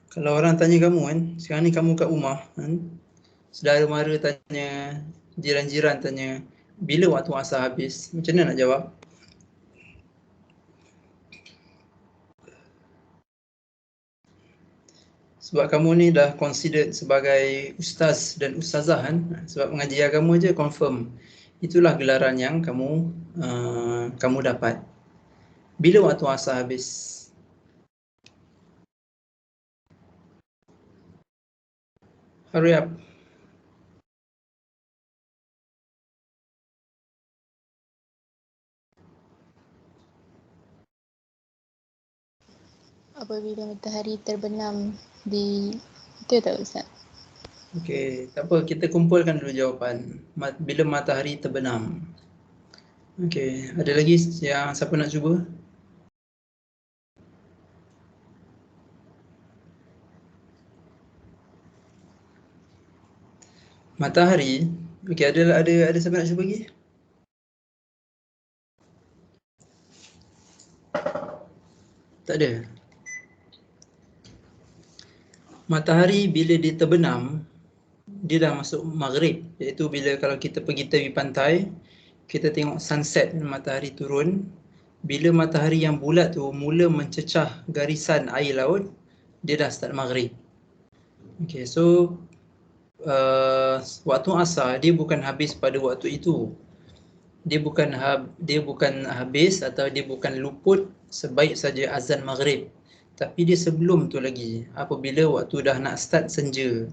Kalau orang tanya kamu kan, sekarang ni kamu kat rumah kan, saudara mara tanya, jiran-jiran tanya, bila waktu asar habis? Macam mana nak jawab? Sebab kamu ni dah considered sebagai ustaz dan ustazah kan, sebab mengaji agama je confirm. Itulah gelaran yang kamu dapat. Bila waktu asar habis? Hurry up. Apabila matahari terbenam di, betul tak Ustaz? Okey, tak apa, kita kumpulkan dulu jawapan. Bila matahari terbenam. Okey, ada lagi yang siapa nak cuba? Matahari. Okey, ada siapa nak cuba lagi? Tak ada. Matahari bila dia terbenam, dia dah masuk maghrib, iaitu bila kalau kita pergi tepi pantai, kita tengok sunset, matahari turun. Bila matahari yang bulat tu mula mencecah garisan air laut, dia dah start maghrib. Okay, so waktu asar dia bukan habis pada waktu itu. Dia bukan habis atau dia bukan luput sebaik saja azan maghrib. Tapi dia sebelum tu lagi, apabila waktu dah nak start senja.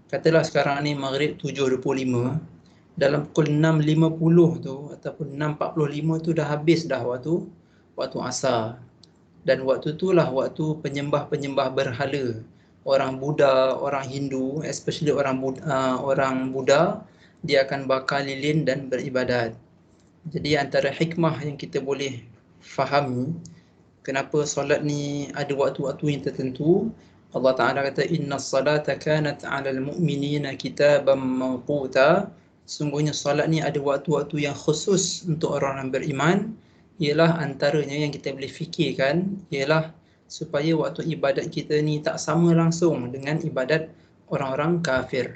Katalah sekarang ni maghrib 7.25, dalam pukul 6.50 tu ataupun 6.45 tu dah habis dah waktu asar. Dan waktu itulah waktu penyembah-penyembah berhala. Orang Buddha, orang Hindu, especially orang Buddha, dia akan bakar lilin dan beribadat. Jadi antara hikmah yang kita boleh fahami kenapa solat ni ada waktu-waktu yang tertentu, Allah Ta'ala kata innas salata kanat 'alal mu'minina kitaban mawquta. Sungguhnya solat ni ada waktu-waktu yang khusus untuk orang yang beriman. Ialah antaranya yang kita boleh fikirkan ialah supaya waktu ibadat kita ni tak sama langsung dengan ibadat orang-orang kafir.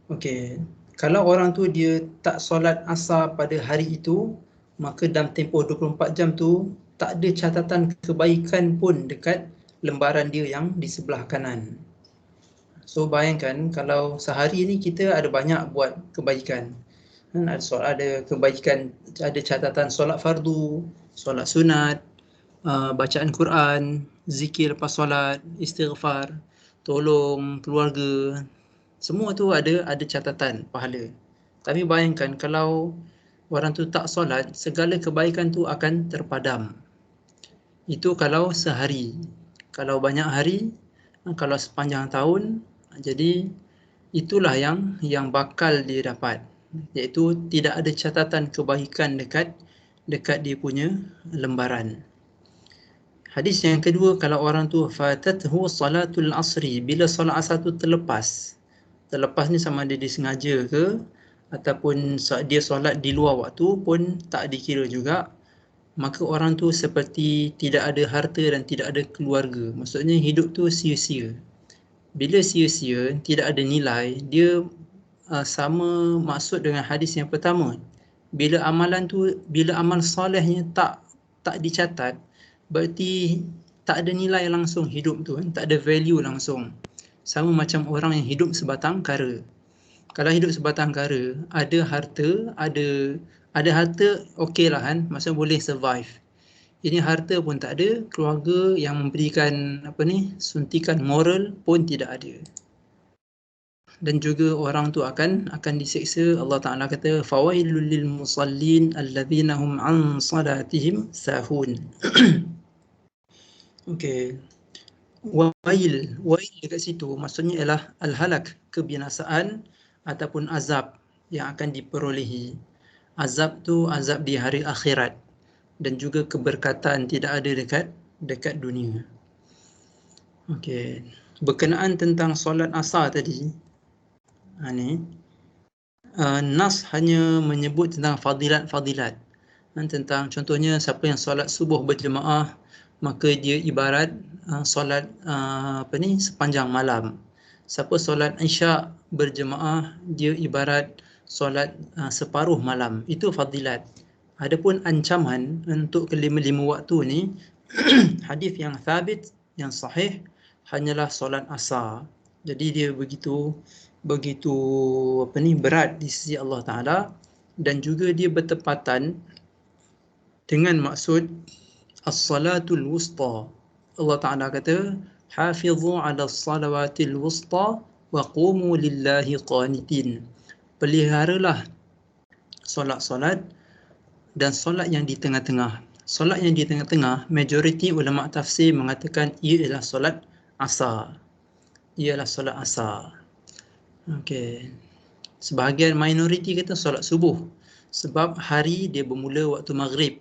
Okey, kalau orang tu dia tak solat asar pada hari itu, maka dalam tempoh 24 jam tu tak ada catatan kebaikan pun dekat lembaran dia yang di sebelah kanan. So bayangkan kalau sehari ni kita ada banyak buat kebaikan. Ada kebaikan, ada catatan solat fardu, solat sunat, bacaan Quran, zikir lepas solat, istighfar, tolong keluarga. Semua tu ada catatan pahala. Tapi bayangkan kalau orang tu tak solat, segala kebaikan tu akan terpadam. Itu kalau sehari. Kalau banyak hari, kalau sepanjang tahun, jadi itulah yang bakal dia dapat, iaitu tidak ada catatan kebaikan dekat dia punya lembaran. Hadis yang kedua, kalau orang tu fatathu salatul asri, bila solat asar tu terlepas ni sama ada disengaja ke ataupun dia solat di luar waktu pun tak dikira juga, maka orang tu seperti tidak ada harta dan tidak ada keluarga. Maksudnya hidup tu sia-sia. Bila sia-sia, tidak ada nilai, dia sama maksud dengan hadis yang pertama. Bila amal solehnya tak dicatat, berarti tak ada nilai langsung hidup tu, tak ada value langsung. Sama macam orang yang hidup sebatang kara. Kalau hidup sebatang kara, ada harta okey lah kan, maksudnya boleh survive. Ini harta pun tak ada, keluarga yang memberikan suntikan moral pun tidak ada. Dan juga orang tu akan disiksa. Allah Ta'ala kata fawailul lil musallin alladzina hum an salatihim sahun. Okey. Wail dekat situ maksudnya ialah al-halak, kebinasaan ataupun azab yang akan diperolehi. Azab tu azab di hari akhirat dan juga keberkatan tidak ada dekat dunia. Okey. Berkenaan tentang solat asar tadi, nas hanya menyebut tentang fadilat-fadilat. Tentang contohnya siapa yang solat subuh berjemaah maka dia ibarat solat sepanjang malam. Siapa solat Isyak berjemaah, dia ibarat solat separuh malam. Itu fadilat. Adapun ancaman untuk kelima-lima waktu ni hadis yang thabit, yang sahih hanyalah solat asar. Jadi dia begitu berat di sisi Allah Taala, dan juga dia bertepatan dengan maksud as-salatul wusta. Allah Taala kata, hafizu 'ala as-salawatil wusta wa qumu lillahi qanitin. Peliharalah solat-solat dan solat yang di tengah-tengah. Solat yang di tengah-tengah, majoriti ulama tafsir mengatakan ia ialah solat asar. Ialah solat asar. Okey. Sebahagian minoriti kata solat subuh. Sebab hari dia bermula waktu maghrib.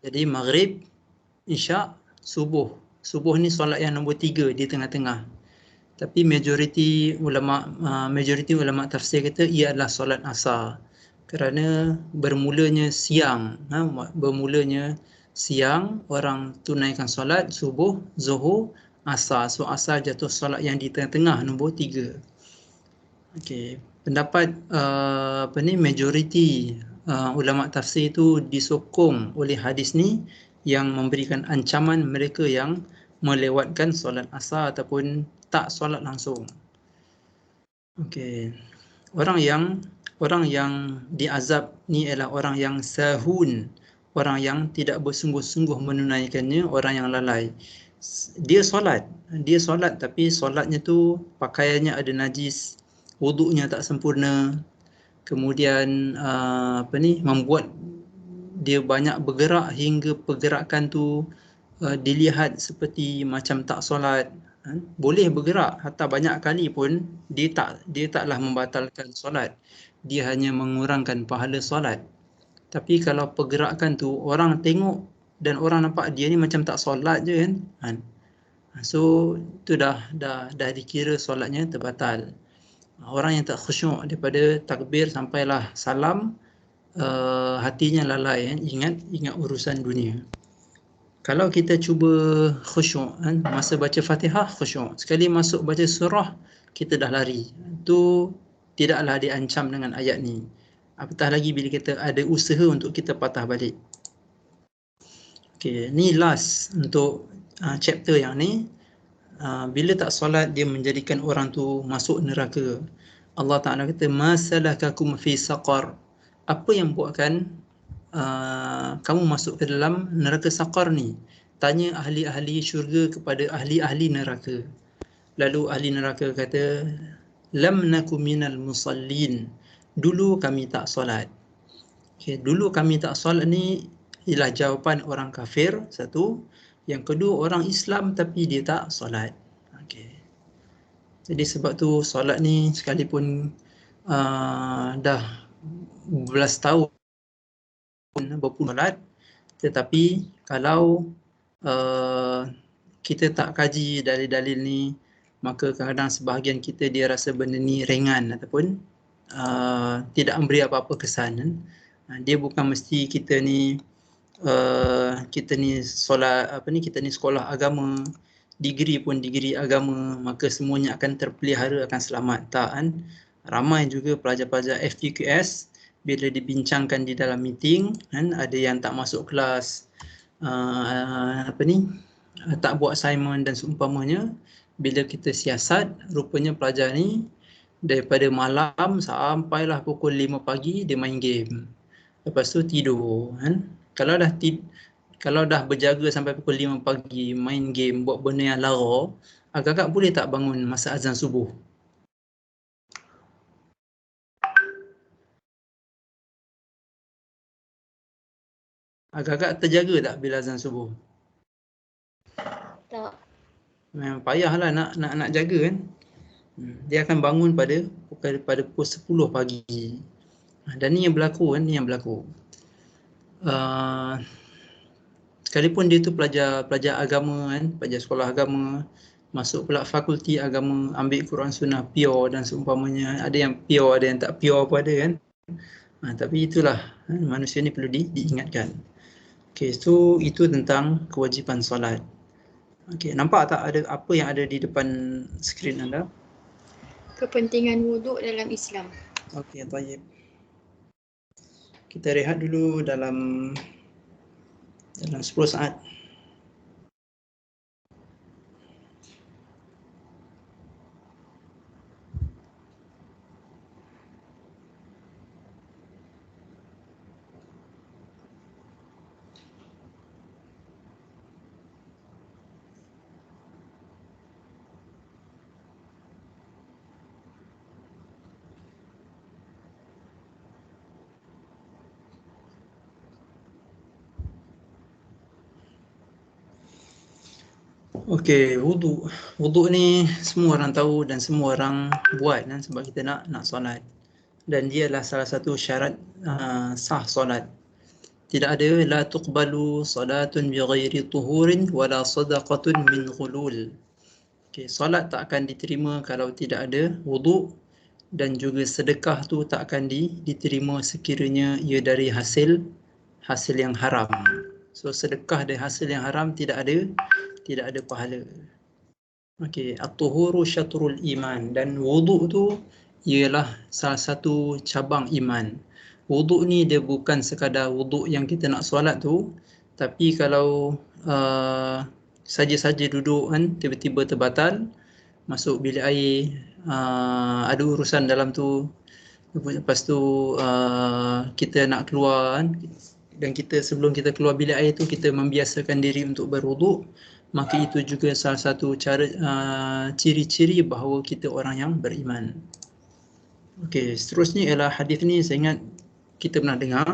Jadi maghrib, Isyak, subuh. Subuh ni solat yang nombor 3 di tengah-tengah. Tapi majoriti ulama tafsir kata ia adalah solat asar. Kerana bermulanya siang, orang tunaikan solat subuh, zuhur, asar. So asar jatuh solat yang di tengah-tengah nombor 3. Okey, pendapat majoriti ulama tafsir itu disokong oleh hadis ni yang memberikan ancaman mereka yang melewatkan solat asar ataupun tak solat langsung. Okey. Orang yang diazab ni ialah orang yang sahun, orang yang tidak bersungguh-sungguh menunaikannya, orang yang lalai. Dia solat tapi solatnya tu pakaiannya ada najis, wuduknya tak sempurna, kemudian membuat dia banyak bergerak hingga pergerakan tu dilihat seperti macam tak solat. Boleh bergerak hatta banyak kali pun dia taklah membatalkan solat. Dia hanya mengurangkan pahala solat. Tapi kalau pergerakan tu orang tengok dan orang nampak dia ni macam tak solat je kan. So tu dah dikira solatnya terbatal. Orang yang tak khusyuk daripada takbir sampailah salam, hatinya lalai, ingat urusan dunia. Kalau kita cuba khusyuk, masa baca Fatihah khusyuk, sekali masuk baca surah kita dah lari, itu tidaklah diancam dengan ayat ni. Apatah lagi bila kita ada usaha untuk kita patah balik. Okey, ni last untuk chapter yang ni. Bila tak solat dia menjadikan orang tu masuk neraka. Allah Ta'ala kata, ma salakakum fi saqar. Apa yang buatkan kamu masuk ke dalam neraka saqar ni? Tanya ahli-ahli syurga kepada ahli-ahli neraka. Lalu ahli neraka kata, lam naku minal musallin. Dulu kami tak solat. Okay, dulu kami tak solat ni ialah jawapan orang kafir, satu. Yang kedua, orang Islam tapi dia tak solat. Okay. Jadi sebab tu solat ni sekalipun dah belas tahun berpuluh solat, tetapi kalau kita tak kaji dalil-dalil ni, maka kadang-kadang sebahagian kita dia rasa benda ni ringan ataupun tidak memberi apa-apa kesan. Dia bukan mesti kita ni solat kita ni sekolah agama, degree pun degree agama, maka semuanya akan terpelihara, akan selamat. Tak kan? Ramai juga pelajar-pelajar FQS bila dibincangkan di dalam meeting kan, ada yang tak masuk kelas, tak buat assignment dan seumpamanya. Bila kita siasat, rupanya pelajar ni daripada malam sampailah pukul 5 pagi dia main game. Lepas tu tidur kan. Kalau dah berjaga sampai pukul 5 pagi main game, buat benda yang lara, agak-agak boleh tak bangun masa azan subuh? Agak-agak terjaga tak bila azan subuh? Tak. Memang payahlah nak jaga kan. Dia akan bangun pada pukul 10 pagi. Dan ni yang berlaku kan, sekalipun dia tu pelajar agama kan, pelajar sekolah agama, masuk pula fakulti agama, ambil Quran Sunnah pure dan seumpamanya. Ada yang pure, ada yang tak pure pun ada kan. Tapi itulah, manusia ni perlu diingatkan. Okey, so itu tentang kewajipan solat. Okey, nampak tak ada apa yang ada di depan skrin anda? Kepentingan wuduk dalam Islam. Okey, baik. Kita rehat dulu dalam 10 saat. Okey, wuduk. Wuduk ni semua orang tahu dan semua orang buat kan, sebab kita nak solat. Dan dia adalah salah satu syarat sah solat. Tidak ada la tuqbalu salatun bighairi tuhurin wala sadaqatun min ghulul. Okey, solat tak akan diterima kalau tidak ada wuduk, dan juga sedekah tu tak akan diterima sekiranya ia dari hasil yang haram. So sedekah dari hasil yang haram tidak ada pahala. Okey, at-tuhuru syatrul iman, dan wuduk tu ialah salah satu cabang iman. Wuduk ni dia bukan sekadar wuduk yang kita nak solat tu, tapi kalau saja-saja duduk kan, tiba-tiba terbatal, masuk bilik air, ada urusan dalam tu, lepas tu kita nak keluar kan, dan kita sebelum kita keluar bilik air tu kita membiasakan diri untuk berwuduk, maka itu juga salah satu cara ciri-ciri bahawa kita orang yang beriman. Okey, seterusnya ialah hadis ni saya ingat kita pernah dengar.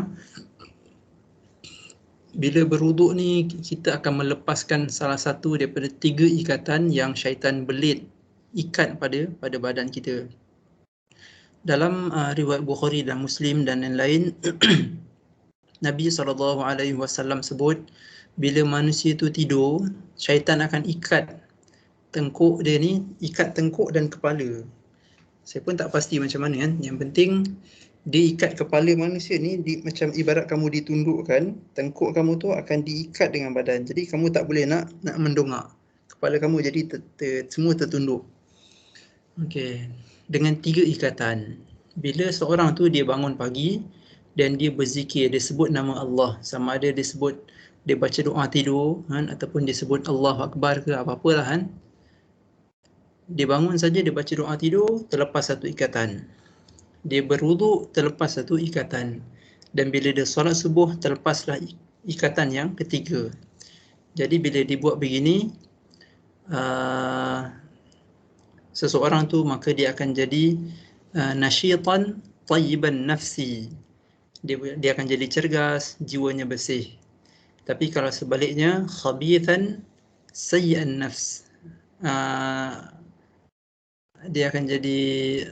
Bila berwuduk ni kita akan melepaskan salah satu daripada 3 ikatan yang syaitan belit ikat pada badan kita. Dalam riwayat Bukhari dan Muslim dan lain-lain, Nabi SAW sebut bila manusia tu tidur, syaitan akan ikat tengkuk dia ni, ikat tengkuk dan kepala. Saya pun tak pasti macam mana kan. Yang penting dia ikat kepala manusia ni macam ibarat kamu ditundukkan, tengkuk kamu tu akan diikat dengan badan. Jadi kamu tak boleh nak mendongak. Kepala kamu jadi semua tertunduk. Okey, dengan 3 ikatan. Bila seorang tu dia bangun pagi dan dia berzikir, dia sebut nama Allah, sama ada dia baca doa tidur kan, ataupun dia sebut Allahu Akbar ke apa-apalah kan. Dia bangun saja, dia baca doa tidur, terlepas satu ikatan. Dia berwuduk, terlepas satu ikatan. Dan bila dia solat subuh, terlepaslah ikatan yang ketiga. Jadi bila dibuat begini, seseorang tu maka dia akan jadi nasyitan tayyiban nafsi. Dia akan jadi cergas, jiwanya bersih. Tapi kalau sebaliknya, khabithan sayyi'an nafs, dia akan jadi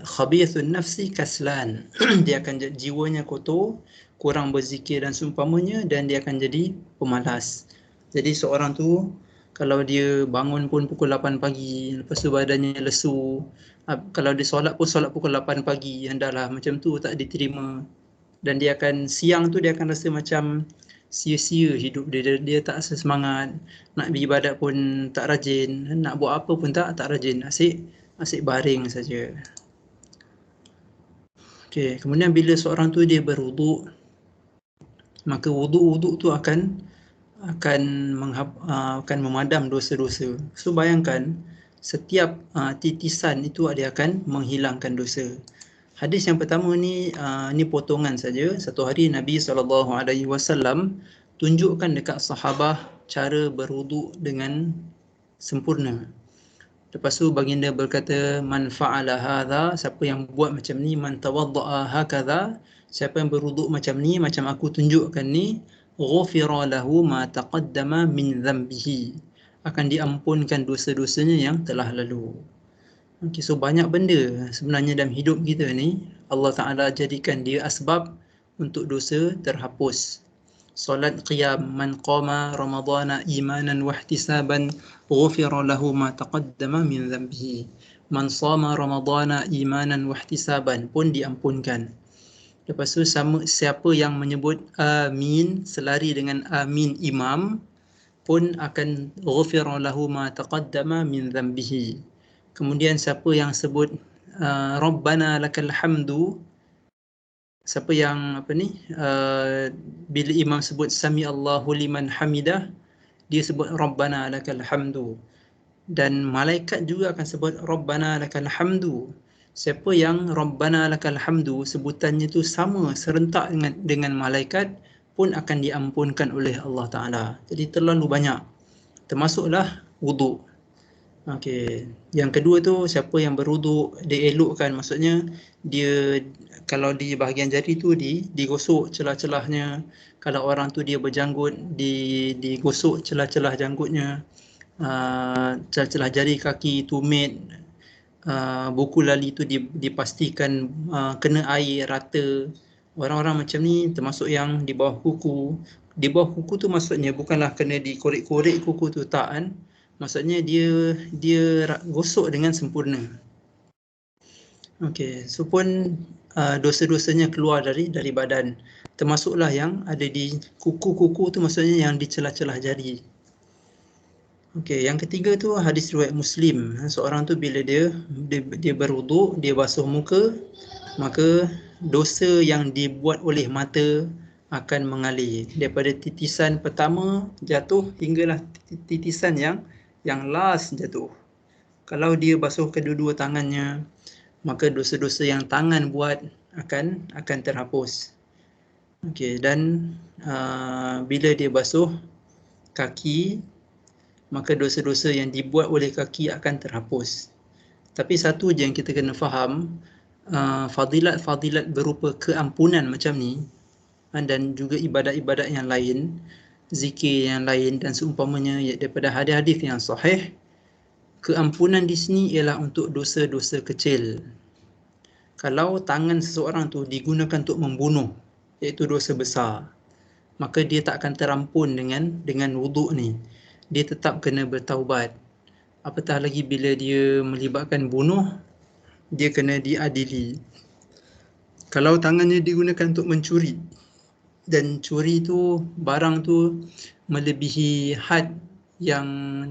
khabithun nafsi kaslan. Dia akan jadi jiwanya kotor, kurang berzikir dan seumpamanya, dan dia akan jadi pemalas. Jadi seorang tu kalau dia bangun pun pukul 8 pagi, lepas tu badannya lesu, kalau dia solat pun solat pukul 8 pagi, hendaklah macam tu tak diterima. Dan dia akan siang tu dia akan rasa macam sia-sia hidup dia. Dia tak rasa semangat, nak beribadat pun tak rajin, nak buat apa pun tak rajin, asyik baring saja. Okey, kemudian bila seorang tu dia berwuduk, maka wuduk tu akan memadam dosa-dosa. So bayangkan setiap titisan itu dia akan menghilangkan dosa. Hadis yang pertama ni potongan saja. Satu hari Nabi SAW tunjukkan dekat sahabah cara berwuduk dengan sempurna. Lepas tu baginda berkata, man fa'ala hadha, siapa yang buat macam ni, man tawadda'a hakadha, siapa yang berwuduk macam ni, macam aku tunjukkan ni, ghufira lahu ma taqaddama min dhanbihi, akan diampunkan dosa-dosanya yang telah lalu. Okay, so banyak benda sebenarnya dalam hidup kita ni Allah Ta'ala jadikan dia asbab untuk dosa terhapus. Solat qiyam, man qama ramadana imanan wahtisaban ghufira lahu ma taqaddama min dhanbihi. Man sama ramadana imanan wahtisaban pun diampunkan. Lepas tu siapa yang menyebut amin selari dengan amin imam pun akan ghufira lahu ma taqaddama min dhanbihi. Kemudian siapa yang sebut rabbana lakal hamdu, siapa yang bila imam sebut sami Allahu liman hamidah, dia sebut rabbana lakal hamdu. Dan malaikat juga akan sebut rabbana lakal hamdu. Siapa yang rabbana lakal hamdu sebutannya tu sama serentak dengan malaikat pun akan diampunkan oleh Allah Taala. Jadi terlalu banyak. Termasuklah wuduk. Okey. Yang kedua tu siapa yang berwuduk dia elokkan, maksudnya dia kalau di bahagian jari tu digosok celah-celahnya. Kalau orang tu dia berjanggut digosok celah-celah janggutnya. Celah-celah jari kaki, tumit, buku lali tu dipastikan kena air rata. Orang-orang macam ni termasuk yang di bawah kuku. Di bawah kuku tu maksudnya bukanlah kena dikorek-korek kuku tu, tak kan. Maksudnya dia gosok dengan sempurna. Okey, so pun dosa-dosanya keluar dari badan. Termasuklah yang ada di kuku-kuku tu, maksudnya yang di celah-celah jari. Okey, yang ketiga tu hadis riwayat Muslim. Seorang tu bila dia berwuduk, dia basuh muka, maka dosa yang dibuat oleh mata akan mengalir daripada titisan pertama jatuh hinggalah titisan yang last jatuh. Kalau dia basuh kedua-dua tangannya, maka dosa-dosa yang tangan buat akan terhapus. Okey, dan bila dia basuh kaki, maka dosa-dosa yang dibuat oleh kaki akan terhapus. Tapi satu je yang kita kena faham, fadilat-fadilat berupa keampunan macam ni dan juga ibadat-ibadat yang lain, zikir yang lain dan seumpamanya daripada hadis-hadis yang sahih, keampunan di sini ialah untuk dosa-dosa kecil. Kalau tangan seseorang tu digunakan untuk membunuh, iaitu dosa besar, maka dia tak akan terampun dengan wuduk ni. Dia tetap kena bertaubat. Apatah lagi bila dia melibatkan bunuh, dia kena diadili. Kalau tangannya digunakan untuk mencuri, dan curi tu, barang tu melebihi had yang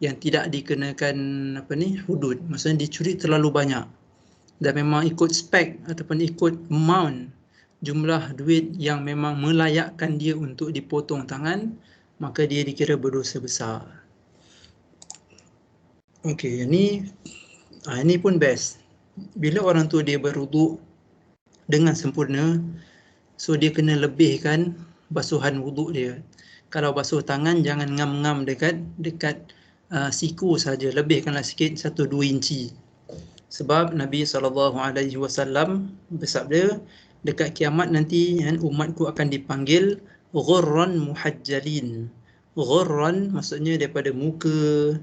tidak dikenakan hudud. Maksudnya dicuri terlalu banyak dan memang ikut spek ataupun ikut amount jumlah duit yang memang melayakkan dia untuk dipotong tangan, maka dia dikira berdosa besar. Okey, ini pun best. Bila orang tu dia berwuduk dengan sempurna, so dia kena lebihkan basuhan wuduk dia. Kalau basuh tangan jangan ngam-ngam dekat siku saja, lebihkanlah sikit 1-2 inci. Sebab Nabi SAW bersabda, dekat kiamat nanti umatku akan dipanggil ghurran muhajjalin. Ghurran maksudnya daripada muka,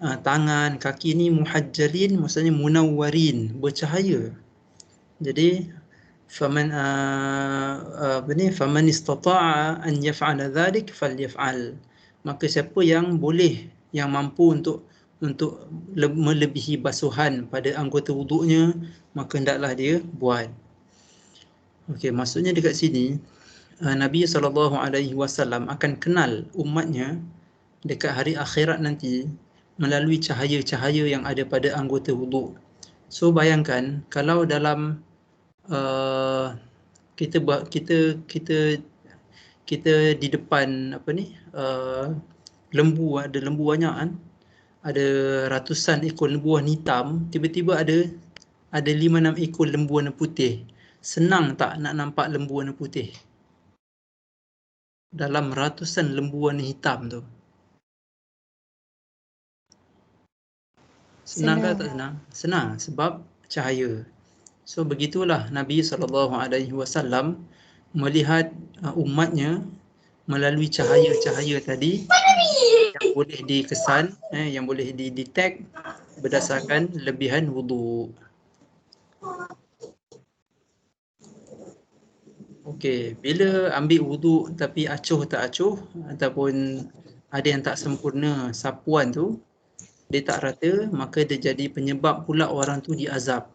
tangan, kaki ni, muhajjalin maksudnya munawwarin, bercahaya. Jadi faman istata'a an yaf'ala dhalik falyaf'al. Maka siapa yang boleh, yang mampu untuk melebihi basuhan pada anggota wuduknya, maka hendaklah dia buat. Okey, maksudnya dekat sini Nabi SAW akan kenal umatnya dekat hari akhirat nanti melalui cahaya-cahaya yang ada pada anggota wuduk. So bayangkan kalau dalam kita di depan lembu, ada lembu banyak kan, ada ratusan ekor lembu warna hitam, tiba-tiba ada 5-6 ekor lembu warna putih. Senang tak nak nampak lembu warna putih dalam ratusan lembu warna hitam tu? Senang ke tak senang? Senang sebab cahaya. So begitulah Nabi SAW melihat umatnya melalui cahaya-cahaya tadi yang boleh dikesan, yang boleh didetect berdasarkan lebihan wuduk. Okey, bila ambil wuduk tapi acuh tak acuh ataupun ada yang tak sempurna sapuan tu, dia tak rata, maka dia jadi penyebab pula orang tu diazab.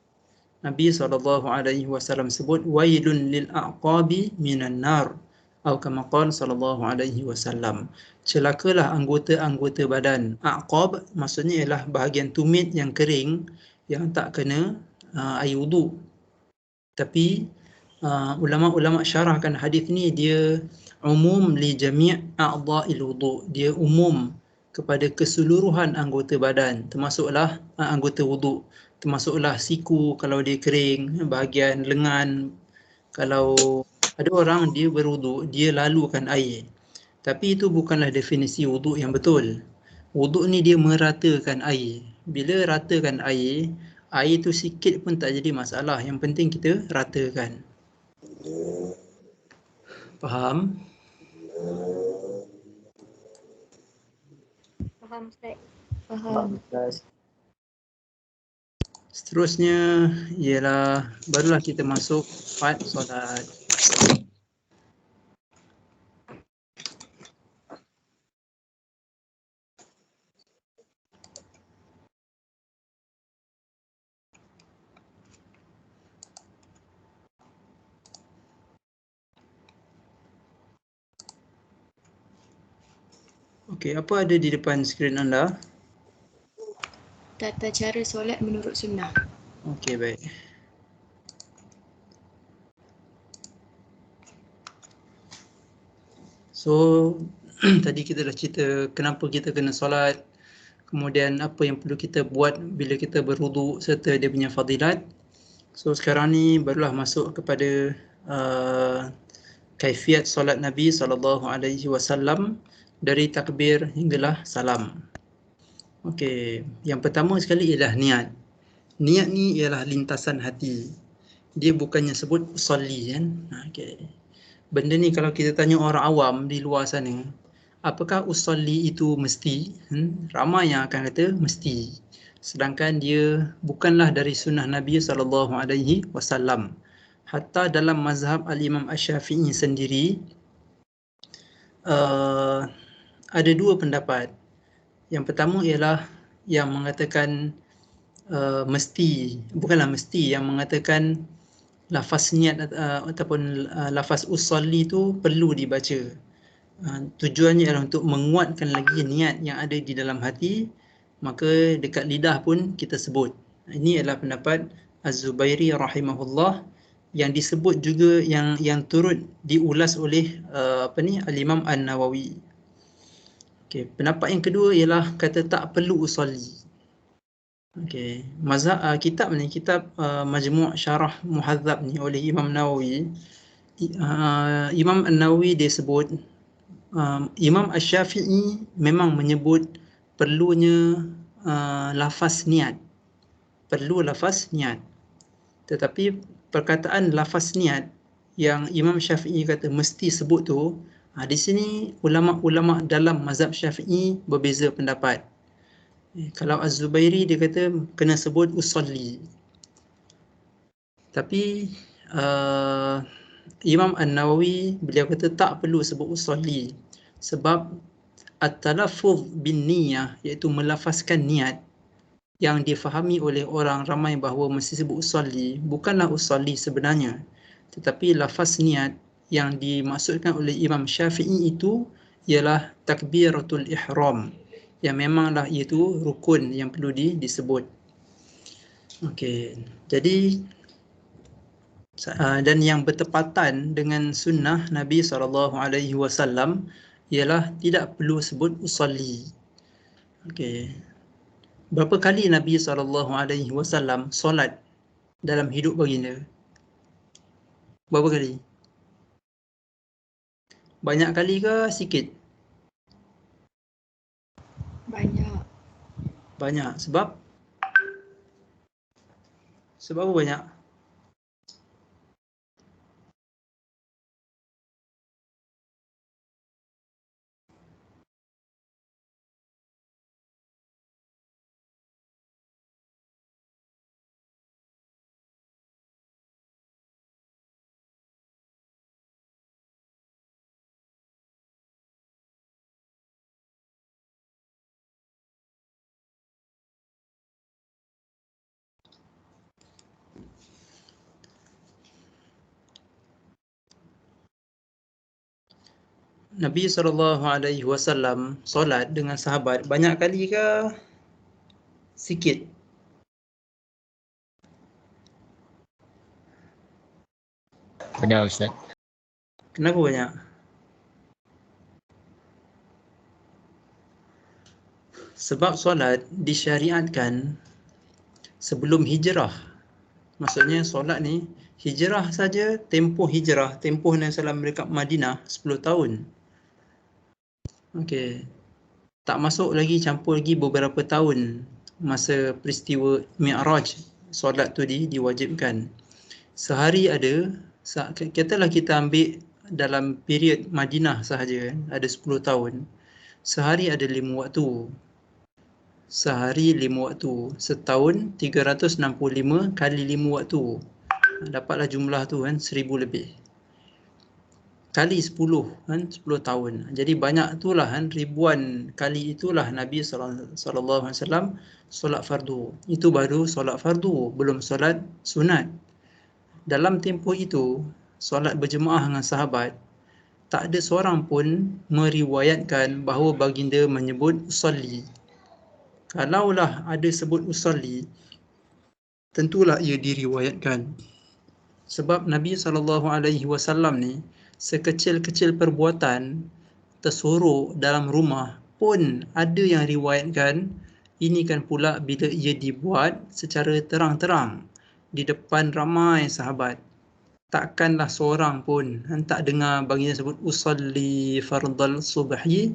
Nabi SAW sebut wailun lil aqabi minan nar atau kama qala SAW. Celakalah anggota-anggota badan. Aqab maksudnya ialah bahagian tumit yang kering yang tak kena air wuduk. Tapi ulama-ulama syarahkan hadis ni dia umum li jami' a'dha'il wuduk. Dia umum kepada keseluruhan anggota badan, termasuklah anggota wuduk, termasuklah siku kalau dia kering, bahagian lengan. Kalau ada orang dia berwuduk, dia lalukan air. Tapi itu bukanlah definisi wuduk yang betul. Wuduk ni dia meratakan air. Bila ratakan air, air tu sikit pun tak jadi masalah. Yang penting kita ratakan. Faham? Faham Ustaz? Faham. Seterusnya ialah barulah kita masuk part solat. Okey, apa ada di depan skrin anda? Tata cara solat menurut sunnah. Okey, baik. So, tadi kita dah cerita kenapa kita kena solat, kemudian apa yang perlu kita buat bila kita berwuduk serta dia punya fadilat. So, sekarang ni barulah masuk kepada kaifiat solat Nabi SAW dari takbir hinggalah salam. Okey, yang pertama sekali ialah niat. Niat ni ialah lintasan hati. Dia bukannya sebut usolli kan. Okey. Benda ni kalau kita tanya orang awam di luar sana, apakah usolli itu mesti? Ramai yang akan kata mesti. Sedangkan dia bukanlah dari sunnah Nabi SAW. Hatta dalam mazhab Al-Imam Asy-Syafi'i sendiri, ada dua pendapat. Yang pertama ialah yang mengatakan mesti, bukanlah mesti, yang mengatakan lafaz niat ataupun lafaz usolli tu perlu dibaca. Tujuannya adalah untuk menguatkan lagi niat yang ada di dalam hati, maka dekat lidah pun kita sebut. Ini adalah pendapat Az-Zubairi rahimahullah, yang disebut juga yang turut diulas oleh Al-Imam An-Nawawi. Okey, pendapat yang kedua ialah kata tak perlu usolli. Okey, mazhab kitab ni, kitab Majmu' Syarah Muhadzab ni oleh Imam Nawawi. Imam An-Nawawi dia sebut Imam Asy-Syafi'i memang menyebut perlunya lafaz niat. Perlu lafaz niat. Tetapi perkataan lafaz niat yang Imam Syafi'i kata mesti sebut tu, di sini ulama-ulama dalam mazhab Syafi'i berbeza pendapat. Kalau Az-Zubairi dia kata kena sebut usolli. Tapi Imam An-Nawawi beliau kata tak perlu sebut usolli, sebab at-talaffuz bin niyah, iaitu melafazkan niat, yang difahami oleh orang ramai bahawa mesti sebut usolli, bukanlah usolli sebenarnya, tetapi lafaz niat yang dimaksudkan oleh Imam Syafi'i itu ialah takbiratul ihram, yang memanglah itu rukun yang perlu disebut. Okey, jadi dan yang bertepatan dengan sunnah Nabi SAW ialah tidak perlu sebut usolli. Okey, berapa kali Nabi SAW solat dalam hidup baginda? Berapa kali? Banyak kali ke sikit? Banyak. Banyak. Sebab apa banyak? Nabi SAW solat dengan sahabat banyak kali ke sikit? Benar Ustaz. Kenapa banyak? Sebab solat disyariatkan sebelum hijrah. Maksudnya solat ni hijrah saja, tempoh hijrah, tempoh Nabi SAW dekat Madinah 10 tahun. Okey. Tak masuk lagi, campur lagi beberapa tahun masa peristiwa Mi'raj, solat tu diwajibkan. Sehari ada, katalah kita ambil dalam period Madinah sahaja, ada 10 tahun. Sehari ada 5 waktu. Sehari 5 waktu. Setahun 365 kali 5 waktu. Dapatlah jumlah tu kan, 1000 lebih. Kali 10 kan, 10 tahun. Jadi banyak itulah kan, ribuan kali itulah Nabi SAW solat fardu. Itu baru solat fardu, belum solat sunat. Dalam tempoh itu, solat berjemaah dengan sahabat, tak ada seorang pun meriwayatkan bahawa baginda menyebut usalli. Kalaulah ada sebut usalli, tentulah ia diriwayatkan. Sebab Nabi SAW ni, sekecil-kecil perbuatan tersorok dalam rumah pun ada yang riwayatkan. Ini kan pula bila ia dibuat secara terang-terang di depan ramai sahabat. Takkanlah seorang pun tak dengar baginda sebut usalli fardal subhi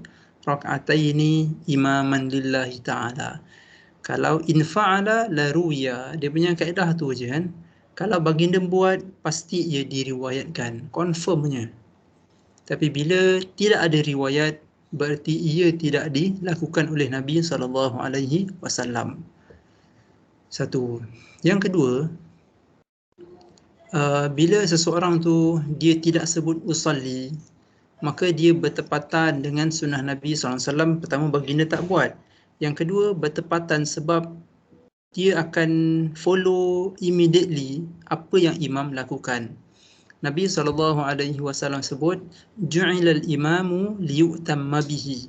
rak'ataini imaman lillahi ta'ala. Kalau in fa'ala la ruya, dia punya kaedah tu je kan. Kalau baginda buat, pasti ia diriwayatkan, confirmnya. Tapi bila tidak ada riwayat, berarti ia tidak dilakukan oleh Nabi SAW. Satu. Yang kedua, bila seseorang tu dia tidak sebut usalli, maka dia bertepatan dengan sunnah Nabi SAW. Pertama, baginda tak buat. Yang kedua, bertepatan sebab dia akan follow immediately apa yang imam lakukan. Nabi SAW sebut, ju'ilal imamu liyu'tamma bihi.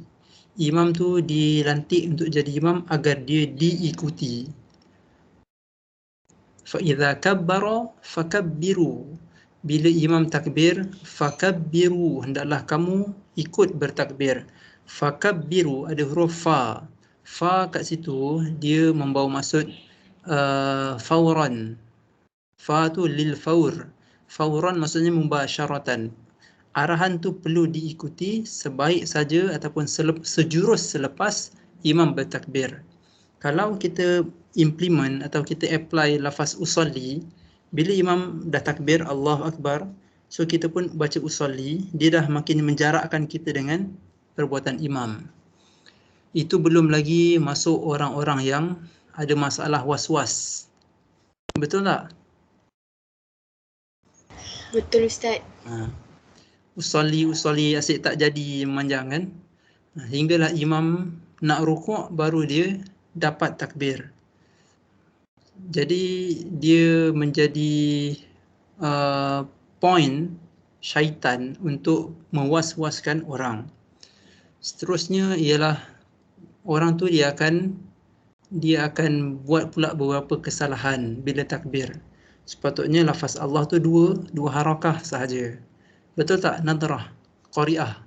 Imam tu dilantik untuk jadi imam agar dia diikuti. فَإِذَا كَبَّرَ فَكَبِّرُوا. Bila imam takbir, fakabbiru, hendaklah kamu ikut bertakbir. Fakabbiru, ada huruf fa. Fa kat situ dia membawa maksud fauran. Fa tu lil faur. Fauran maksudnya mubasyaratan. Arahan tu perlu diikuti sebaik saja ataupun sejurus selepas imam bertakbir. Kalau kita implement atau kita apply lafaz usalli, bila imam dah takbir Allahu Akbar, so kita pun baca usalli, dia dah makin menjarakkan kita dengan perbuatan imam. Itu belum lagi masuk orang-orang yang ada masalah was-was. Betul tak? Betul Ustaz. Usalli asyik tak jadi memanjang kan. Hinggalah imam nak rukuk baru dia dapat takbir. Jadi dia menjadi point syaitan untuk mewas-waskan orang. Seterusnya ialah orang tu dia akan buat pula beberapa kesalahan bila takbir. Sepatutnya lafaz Allah tu dua harakah sahaja. Betul tak? Nadrah, qari'ah.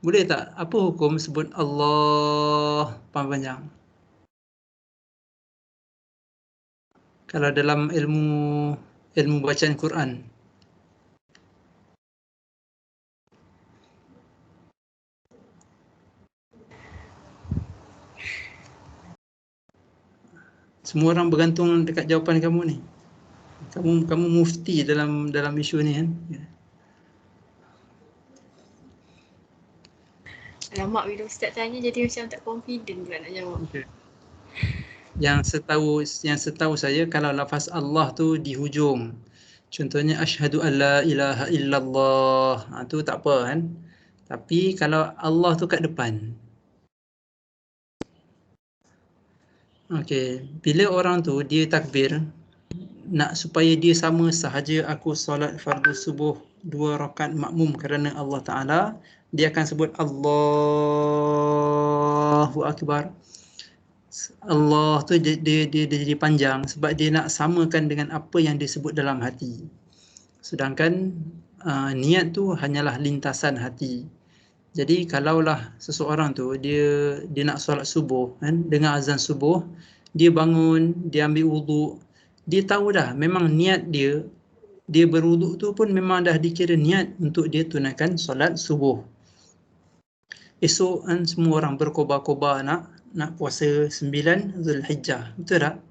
Boleh tak? Apa hukum sebut Allah panjang? Kalau dalam ilmu bacaan Quran. Semua orang bergantung dekat jawapan kamu ni. Kamu mufti dalam isu ni kan. Alamak, bila Ustaz tanya jadi macam tak confident pula nak jawab. Okay. Yang setahu saya, kalau lafaz Allah tu di hujung, contohnya asyhadu an la ilaha illallah, tu tak apa kan. Tapi kalau Allah tu kat depan, okey, bila orang tu dia takbir, nak supaya dia sama sahaja aku solat fardu subuh dua rakaat makmum kerana Allah Ta'ala, dia akan sebut Allahu Akbar. Allah tu dia jadi panjang sebab dia nak samakan dengan apa yang disebut dalam hati. Sedangkan niat tu hanyalah lintasan hati. Jadi kalaulah seseorang tu dia nak solat subuh kan, dengar azan subuh, dia bangun, dia ambil wuduk, dia tahu dah memang niat dia berwuduk tu pun memang dah dikira niat untuk dia tunaikan solat subuh. Esok kan semua orang berkobar-kobar nak puasa 9 Zulhijjah, betul tak?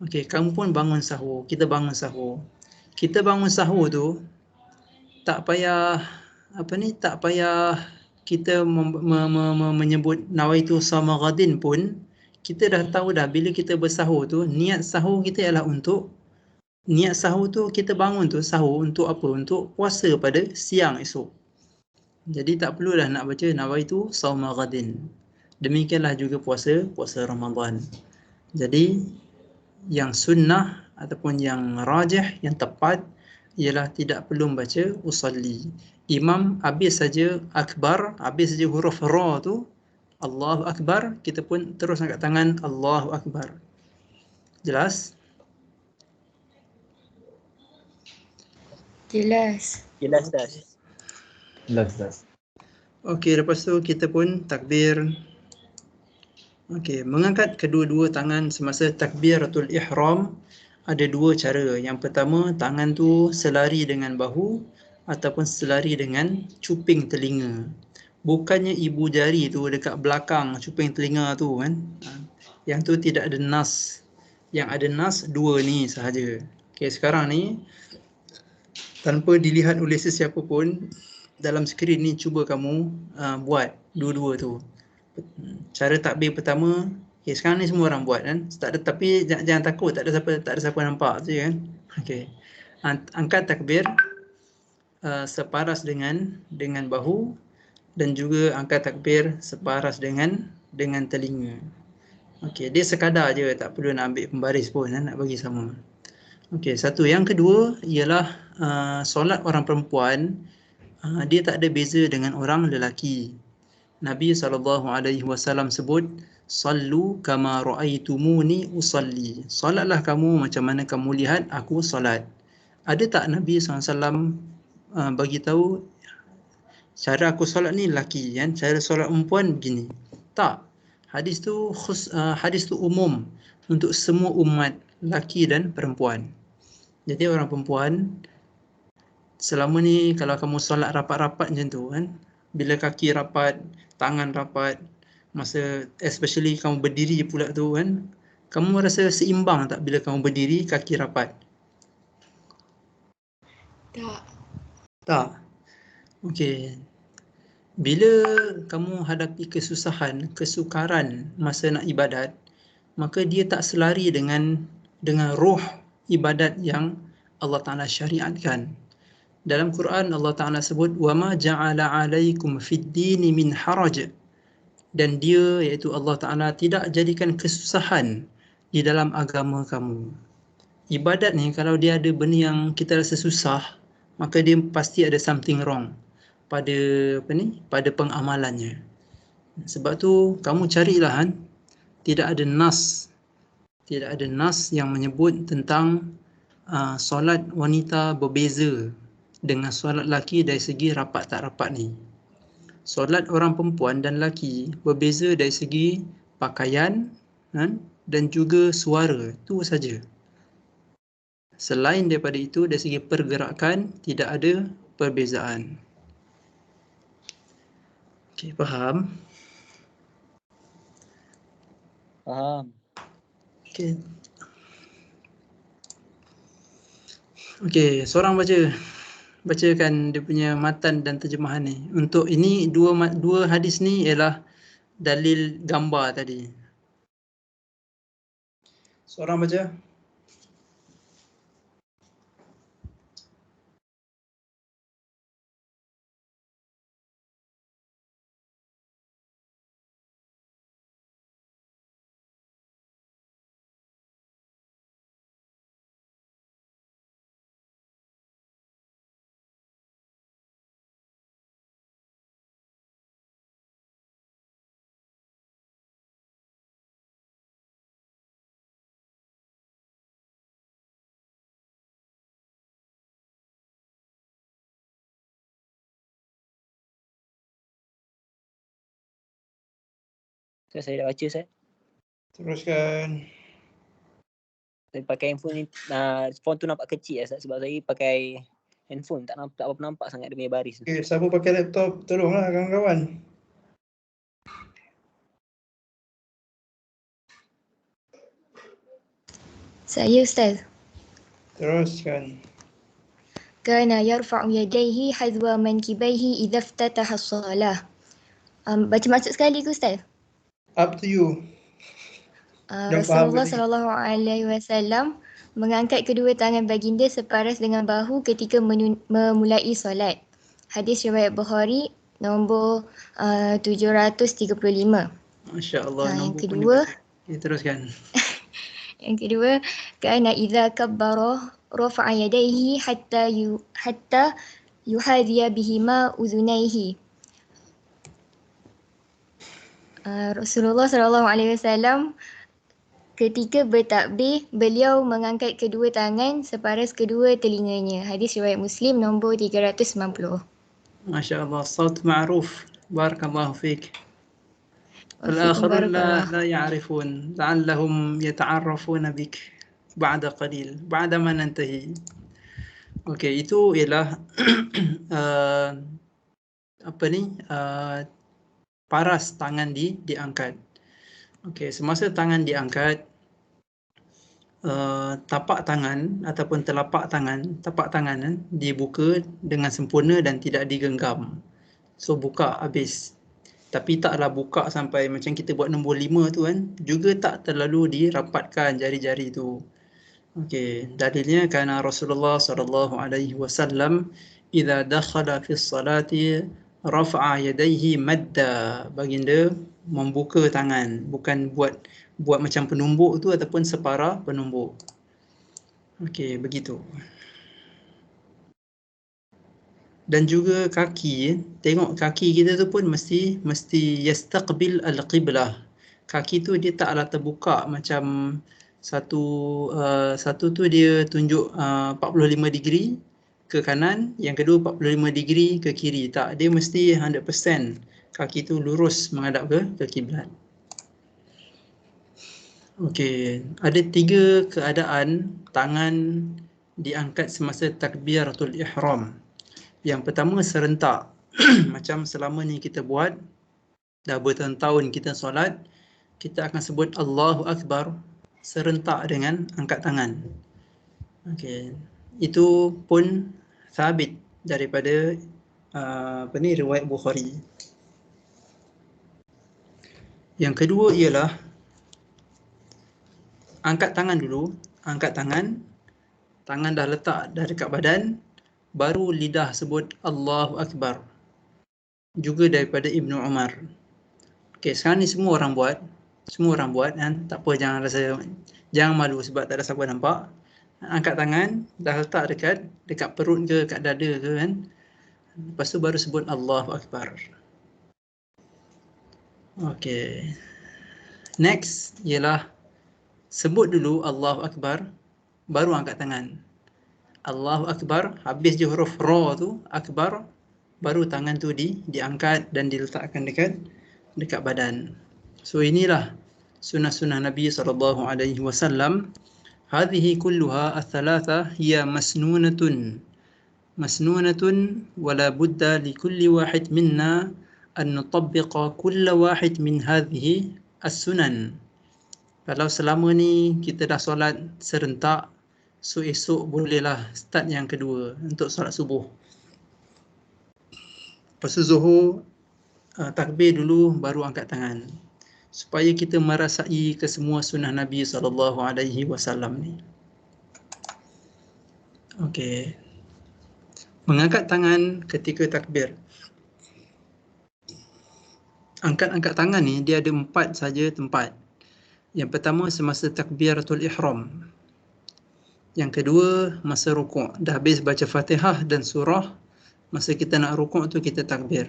Okey, kamu pun bangun sahur, kita bangun sahur. Kita bangun sahur tu tak payah kita menyebut nawaitu sama ghadin pun, kita dah tahu dah bila kita bersahur tu, niat sahur kita ialah untuk niat sahur tu kita bangun tu sahur untuk apa? Untuk puasa pada siang esok. Jadi tak perlulah nak baca nawaitu sauma ghadin. Demikianlah juga puasa Ramadan. Jadi yang sunnah ataupun yang rajih, yang tepat ialah tidak perlu membaca usalli. Imam habis saja akbar, habis saja huruf ra tu, Allahu Akbar, kita pun terus angkat tangan Allahu Akbar. Jelas? Jelas. Jelas Ustaz. Jelas, Ustaz. Okey, lepas tu kita pun takbir. Okey, mengangkat kedua-dua tangan semasa takbiratul ihram ada dua cara. Yang pertama, tangan tu selari dengan bahu ataupun selari dengan cuping telinga. Bukannya ibu jari tu dekat belakang cuping telinga tu kan. Yang tu tidak ada nas. Yang ada nas dua ni sahaja. Okey, sekarang ni tanpa dilihat oleh sesiapa pun, dalam skrin ni cuba kamu buat dua-dua tu. Cara takbir pertama, okay, sekarang ni semua orang buat kan. Tak ada, tapi jangan takut, tak ada siapa nampak tu kan. Okey. Angkat takbir separas dengan bahu dan juga angkat takbir separas dengan telinga. Okey, dia sekadar je, tak perlu nak ambil pembaris pun kan, nak bagi sama. Okey, satu. Yang kedua ialah solat orang perempuan, dia tak ada beza dengan orang lelaki. Nabi SAW sebut, "Sallu kama ra'aitumuni usalli." Solatlah kamu macam mana kamu lihat aku solat. Ada tak Nabi SAW bagi tahu cara aku solat ni lelaki kan, cara solat perempuan begini? Tak. Hadis tu umum untuk semua umat, lelaki dan perempuan. Jadi orang perempuan, selama ni kalau kamu solat rapat-rapat macam tu kan, bila kaki rapat, tangan rapat, masa especially kamu berdiri pula tu kan, kamu rasa seimbang tak bila kamu berdiri kaki rapat? Tak. Tak. Okey. Bila kamu hadapi kesusahan, kesukaran masa nak ibadat, maka dia tak selari dengan roh ibadat yang Allah Ta'ala syariatkan. Dalam Quran Allah Ta'ala sebut, وَمَا جَعَلَ عَلَيْكُمْ فِي الدِّينِ مِنْ حَرَجٍ. Dan dia, iaitu Allah Ta'ala, tidak jadikan kesusahan di dalam agama kamu. Ibadat ni kalau dia ada benda yang kita rasa susah, maka dia pasti ada something wrong pada pada pengamalannya. Sebab tu kamu carilah kan, tidak ada nas yang menyebut tentang solat wanita berbeza dengan solat lelaki dari segi rapat tak rapat ni. Solat orang perempuan dan lelaki berbeza dari segi pakaian kan, dan juga suara, itu saja. Selain daripada itu, dari segi pergerakan tidak ada perbezaan. Okey, faham? Faham. Okey. Okey, seorang bacakan dia punya matan dan terjemahan ni. Untuk ini dua hadis ni ialah dalil gambar tadi. Seorang baca. Saya dah baca, Ustaz. Teruskan. Saya pakai handphone ni, font tu nampak kecil, Ustaz, sebab saya pakai handphone, tak apa nampak sangat dia punya baris tu. Okay, siapa pakai laptop, tolonglah kawan-kawan. Saya, Ustaz. Teruskan. Kana yarfa'u yadayhi hadwa mankibaihi idza iftataha as-salah. Baca maksud sekali ke, Ustaz? Up to you. Dah faham Rasulullah tadi. sallallahu alaihi wasallam mengangkat kedua tangan baginda separas dengan bahu ketika memulai solat. Hadis riwayat Bukhari nombor 735. Masya Allah. Yang nombor kedua, pun okay, teruskan. yang kedua, kana idza kabbara rafa'a yadayhi hatta yuhadhiya bihima udhunaihi. Rasulullah sallallahu alaihi wasallam ketika bertakbir, beliau mengangkat kedua tangan separas kedua telinganya. Hadis riwayat Muslim nombor 390. Masya Allah. Saut ma'ruf. Barakallahu fiqh. Wafikum الآخرون barakallah. لا يعرفون لعلهم يتعرفون بك بعد قليل بعدما ننتهي. Okey, itu ialah paras tangan diangkat. Okey, semasa tangan diangkat, tapak tangan ataupun tapak tangan dibuka dengan sempurna dan tidak digenggam. So buka habis. Tapi taklah buka sampai macam kita buat nombor 5 tu kan, juga tak terlalu dirapatkan jari-jari tu. Okey, dalilnya kerana Rasulullah sallallahu alaihi wasallam idza dakhala fi salati rafa'a yadayhi madda. Baginda membuka tangan, bukan buat macam penumbuk tu ataupun separa penumbuk. Okey, begitu. Dan juga kaki, tengok kaki kita tu pun mesti yastaqbil al-qiblah. Kaki tu dia taklah terbuka macam satu tu dia tunjuk 45 degree ke kanan, yang kedua 45 degree ke kiri. Tak, dia mesti 100% kaki tu lurus menghadap ke kiblat. Okey, ada 3 keadaan tangan diangkat semasa takbiratul ihram. Yang pertama serentak. Macam selama ni kita buat, dah bertahun-tahun kita solat, kita akan sebut Allahu Akbar serentak dengan angkat tangan. Okey, itu pun sabit daripada riwayat Bukhari. Yang kedua ialah angkat tangan dulu, tangan dah letak dah dekat badan, baru lidah sebut Allahu Akbar. Juga daripada Ibnu Umar. Okey, sekarang ni semua orang buat kan. Tak apa, jangan malu sebab tak ada siapa nampak. Angkat tangan, dah letak dekat perut ke, kat dada ke kan. Lepas tu baru sebut Allahu Akbar. Okey. Next ialah sebut dulu Allahu Akbar, baru angkat tangan. Allahu Akbar, habis je huruf ra tu, akbar, baru tangan tu diangkat dan diletakkan dekat badan. So inilah sunnah-sunnah Nabi SAW. Hadhihi kulluha al-thalatha hiya masnunatun wala budda li kulli wahid minna an nutabbiqa kulla wahid min hadhihi as-sunan. Kalau selama ni kita dah solat serentak, so esok bolehlah start yang kedua untuk solat subuh. Lepas tu Zuhur, takbir dulu baru angkat tangan. Supaya kita merasai ke semua sunnah Nabi SAW ni. Okey. Mengangkat tangan ketika takbir. Angkat tangan ni dia ada 4 saja tempat. Yang pertama semasa takbiratul ihram. Yang kedua masa rukuk. Dah habis baca Fatihah dan surah, masa kita nak rukuk tu kita takbir.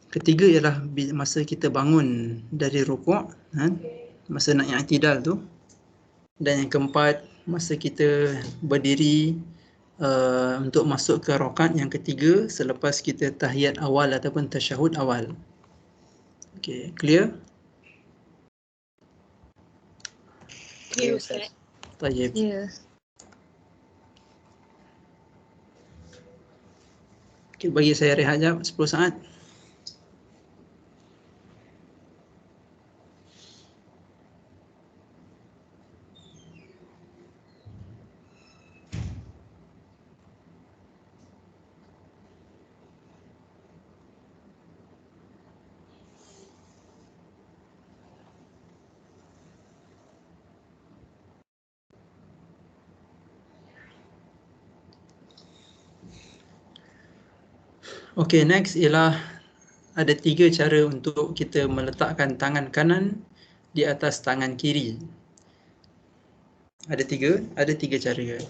Ketiga ialah masa kita bangun dari rukuk, masa nak i'tidal tu. Dan yang keempat, masa kita berdiri untuk masuk ke rakaat yang ketiga selepas kita tahiyat awal ataupun tasyahud awal. Okey, clear? Clear, Ustaz. Tayyib. Ya. Okay, bagi saya rehat jap 10 saat. Okay, next ialah ada 3 cara untuk kita meletakkan tangan kanan di atas tangan kiri. Ada tiga cara.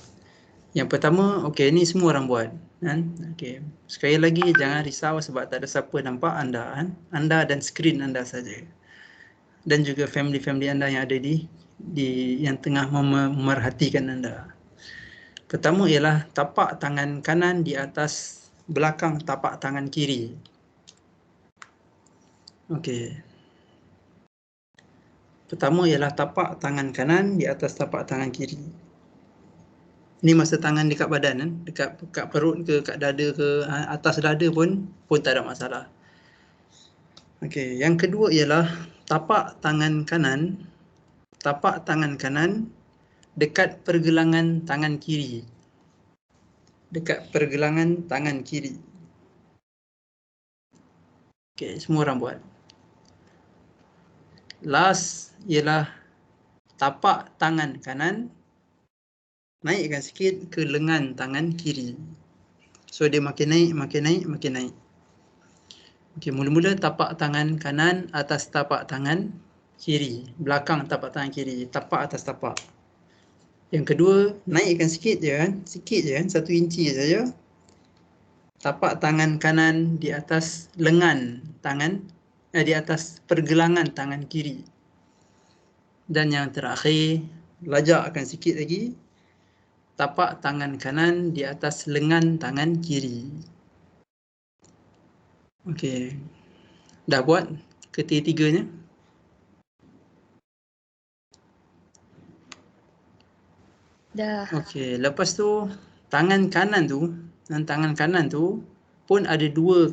Yang pertama, okay, ni semua orang buat, kan? Okay. Sekali lagi jangan risau sebab tak ada siapa nampak anda, kan? Anda dan skrin anda saja. Dan juga family-family anda yang ada di yang tengah memerhatikan anda. Pertama ialah tapak tangan kanan di atas belakang tapak tangan kiri. Okey. Pertama ialah tapak tangan kanan di atas tapak tangan kiri. Ni masa tangan dekat badan, kan? Dekat perut ke, kat dada ke, atas dada pun tak ada masalah. Okey, yang kedua ialah tapak tangan kanan dekat pergelangan tangan kiri. Dekat pergelangan tangan kiri. Okey, semua orang buat. Last ialah tapak tangan kanan naikkan sikit ke lengan tangan kiri. So dia makin naik. Okey, mula-mula tapak tangan kanan atas tapak tangan kiri, belakang tapak tangan kiri, tapak atas tapak. Yang kedua, naikkan sikit je, kan? 1 inci saja. Tapak tangan kanan di atas lengan tangan, di atas pergelangan tangan kiri. Dan yang terakhir, lajakkan sikit lagi, tapak tangan kanan di atas lengan tangan kiri. Okey. Dah buat ketiga-tiganya? Dah. Okey, lepas tu tangan kanan tu pun ada dua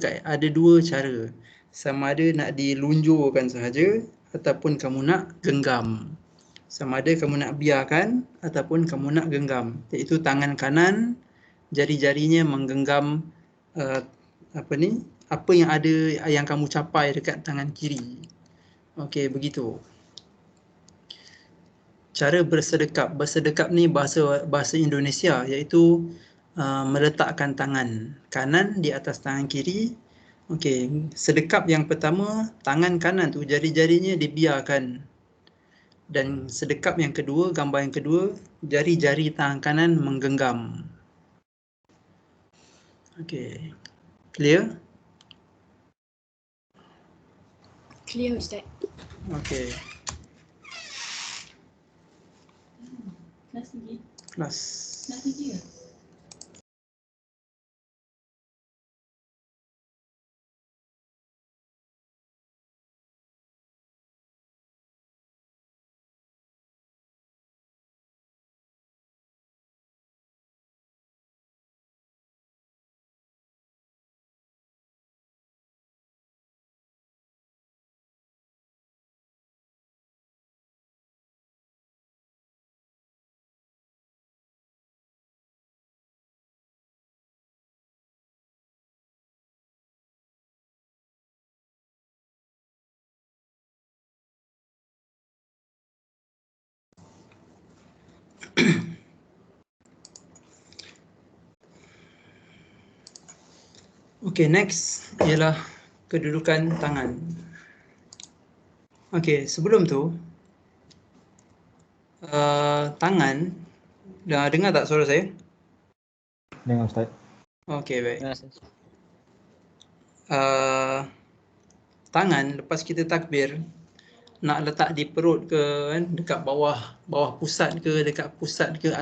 cara. Sama ada nak dilunjurkan sahaja ataupun kamu nak genggam. Sama ada kamu nak biarkan ataupun kamu nak genggam. Iaitu tangan kanan jari-jarinya menggenggam apa yang ada yang kamu capai dekat tangan kiri. Okey, begitu. Cara bersedekap. Bersedekap ni bahasa Indonesia, iaitu meletakkan tangan kanan di atas tangan kiri. Okey, sedekap yang pertama, tangan kanan tu jari-jarinya dibiarkan. Dan sedekap yang kedua, gambar yang kedua, jari-jari tangan kanan menggenggam. Okey. Clear? Clear, Ustaz. Okey. Kelas. Okey, next ialah kedudukan tangan. Okey, sebelum tu tangan, dah dengar tak suara saya? Dengar Ustaz. Okey, baik. Ya, Ustaz. Tangan lepas kita takbir nak letak di perut ke, kan, dekat bawah pusat ke, dekat pusat ke,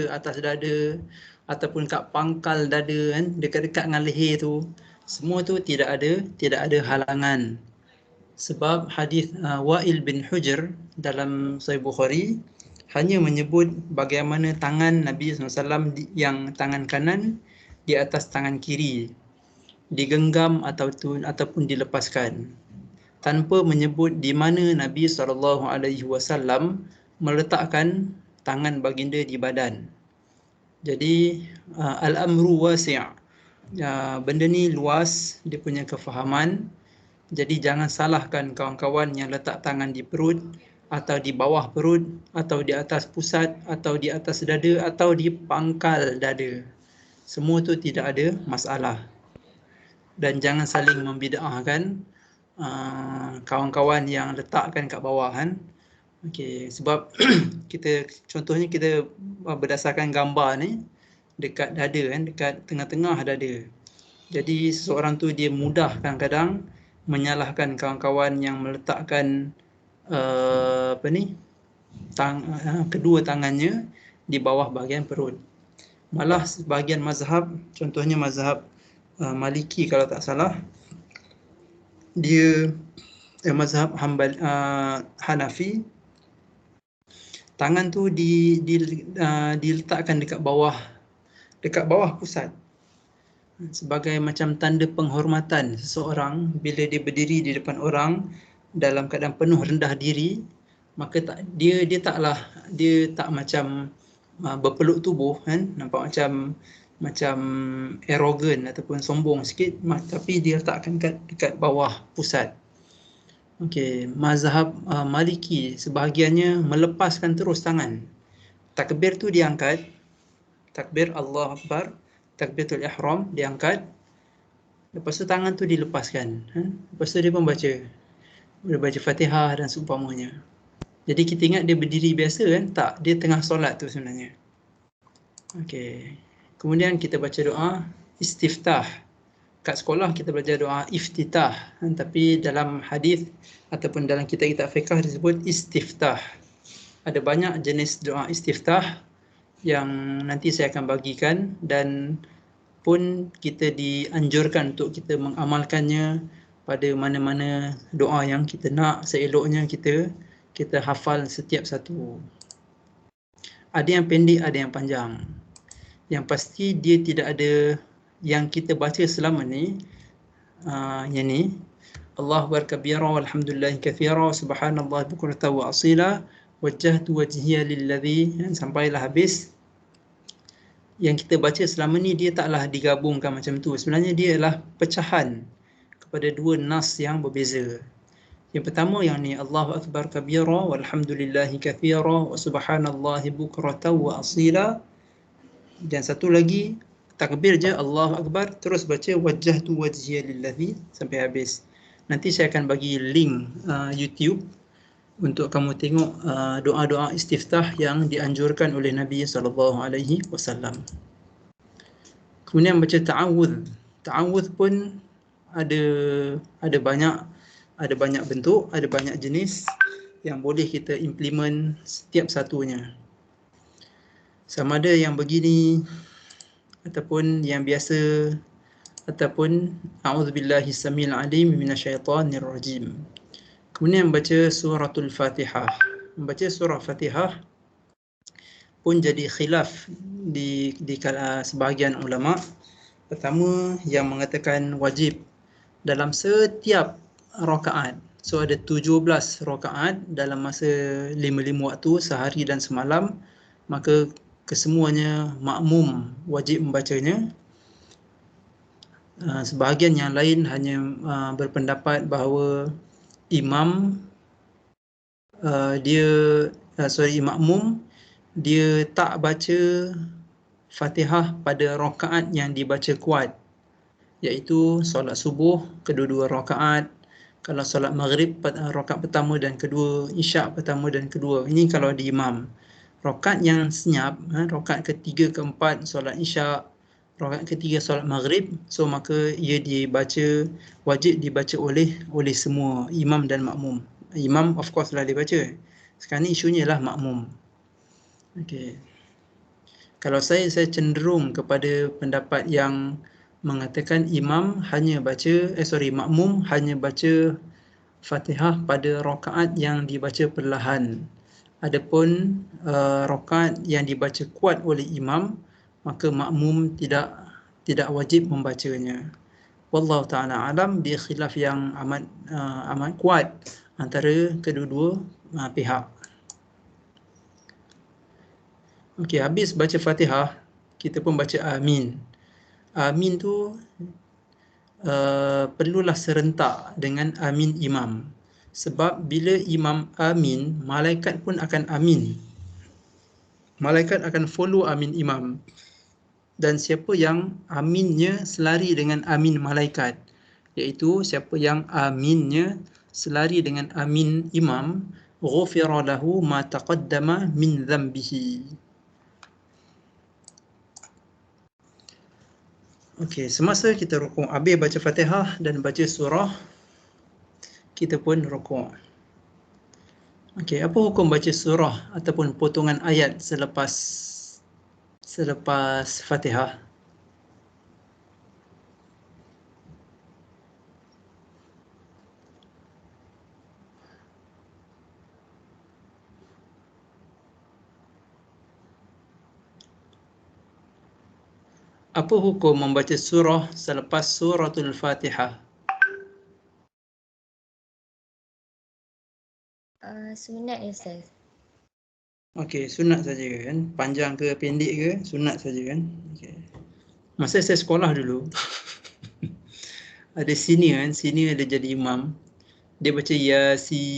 atas dada ataupun kat pangkal dada, kan, dekat-dekat dengan leher tu, semua tu tidak ada halangan. Sebab hadis Wa'il bin Hujr dalam Sahih Bukhari hanya menyebut bagaimana tangan Nabi SAW yang tangan kanan di atas tangan kiri digenggam ataupun dilepaskan, tanpa menyebut di mana Nabi SAW meletakkan tangan baginda di badan. Jadi al-amru wasi', benda ni luas dia punya kefahaman. Jadi jangan salahkan kawan-kawan yang letak tangan di perut atau di bawah perut atau di atas pusat atau di atas dada atau di pangkal dada. Semua tu tidak ada masalah. Dan jangan saling membid'ahkan kawan-kawan yang letakkan kat bawah kan. Okey, sebab contohnya kita berdasarkan gambar ni dekat dada kan, dekat tengah-tengah dada. Jadi seseorang tu dia mudah kadang-kadang menyalahkan kawan-kawan yang meletakkan kedua tangannya di bawah bahagian perut. Malah sebahagian mazhab, contohnya mazhab Maliki kalau tak salah, dia mazhab Hanafi, tangan tu diletakkan dekat bawah pusat sebagai macam tanda penghormatan seseorang bila dia berdiri di depan orang dalam keadaan penuh rendah diri, maka dia tak macam berpeluk tubuh kan, nampak macam arrogant ataupun sombong sikit, tapi dia letakkan dekat bawah pusat. Okey, mazhab Maliki sebahagiannya melepaskan terus tangan. Takbir tu diangkat, takbir Allah Akbar, takbiratul ihram diangkat, lepas tu tangan tu dilepaskan. Lepas tu dia pun baca Fatihah dan seumpamanya. Jadi kita ingat dia berdiri biasa kan? Tak, dia tengah solat tu sebenarnya. Okey. Kemudian kita baca doa istiftah. Kat sekolah kita belajar doa iftitah, tapi dalam hadis ataupun dalam kitab-kitab fiqh disebut istiftah. Ada banyak jenis doa istiftah yang nanti saya akan bagikan, dan pun kita dianjurkan untuk kita mengamalkannya pada mana-mana doa yang kita nak. Seeloknya kita hafal setiap satu. Ada yang pendek, ada yang panjang. Yang pasti dia tidak ada yang kita baca selama ni, yang ni Allahu akbar kabira walhamdulillahi katsira subhanallah bukratan wa asila wajjahtu wajhiya lilladzi, sampailah habis. Yang kita baca selama ni dia taklah digabungkan macam tu. Sebenarnya dia adalah pecahan kepada dua nas yang berbeza. Yang pertama yang ni Allahu akbar kabira walhamdulillahi katsira wa subhanallahi bukratan wa asila, dan satu lagi takbir je Allahu Akbar, terus baca wajjahtu wajhiya lillazi sampai habis. Nanti saya akan bagi link YouTube untuk kamu tengok doa-doa istiftah yang dianjurkan oleh Nabi SAW. Kemudian baca ta'awudz. Ta'awudz pun ada banyak bentuk, ada banyak jenis yang boleh kita implement setiap satunya. Sama ada yang begini ataupun yang biasa, ataupun a'udzubillahi samil alim minasyaitanir rajim. Kemudian baca suratul Fatihah. Membaca surah Fatihah pun jadi khilaf di sebahagian ulama. Pertama yang mengatakan wajib dalam setiap rakaat. So ada 17 rakaat dalam masa 5 waktu sehari dan semalam, maka kesemuanya makmum wajib membacanya. Sebahagian yang lain hanya berpendapat bahawa makmum dia tak baca Fatihah pada rakaat yang dibaca kuat, iaitu solat subuh kedua-dua rakaat, kalau solat maghrib rakaat pertama dan kedua, isyak pertama dan kedua. Ini kalau di imam. Rakaat yang senyap, rakaat ketiga, keempat solat isyak, rakaat ketiga solat maghrib, so maka ia wajib dibaca oleh semua imam dan makmum. Imam of course lah dia baca. Sekarang ni isunya lah makmum. Okey. Kalau saya cenderung kepada pendapat yang mengatakan makmum hanya baca Fatihah pada rakaat yang dibaca perlahan. Adapun rakaat yang dibaca kuat oleh imam, maka makmum tidak wajib membacanya. Wallahu ta'ala alam, dia khilaf yang amat kuat antara kedua-dua pihak. Okey, habis baca Fatihah, kita pun baca amin. Amin tu perlulah serentak dengan amin imam. Sebab bila imam amin, malaikat pun akan amin. Malaikat akan follow amin imam. Dan siapa yang aminnya selari dengan amin malaikat, iaitu siapa yang aminnya selari dengan amin imam, ghufira lahu ma taqaddama min dhanbihi. Okey, semasa kita rukuk, habis baca Fatihah dan baca surah, kita pun rukuk. Okey, apa hukum baca surah ataupun potongan ayat selepas Fatihah? Apa hukum membaca surah selepas suratul Fatihah? Sunat ya Ustaz. Okey, sunat saja kan? Panjang ke pendek ke, sunat saja kan? Okey. Masa saya sekolah dulu, ada senior dia jadi imam. Dia baca Yasin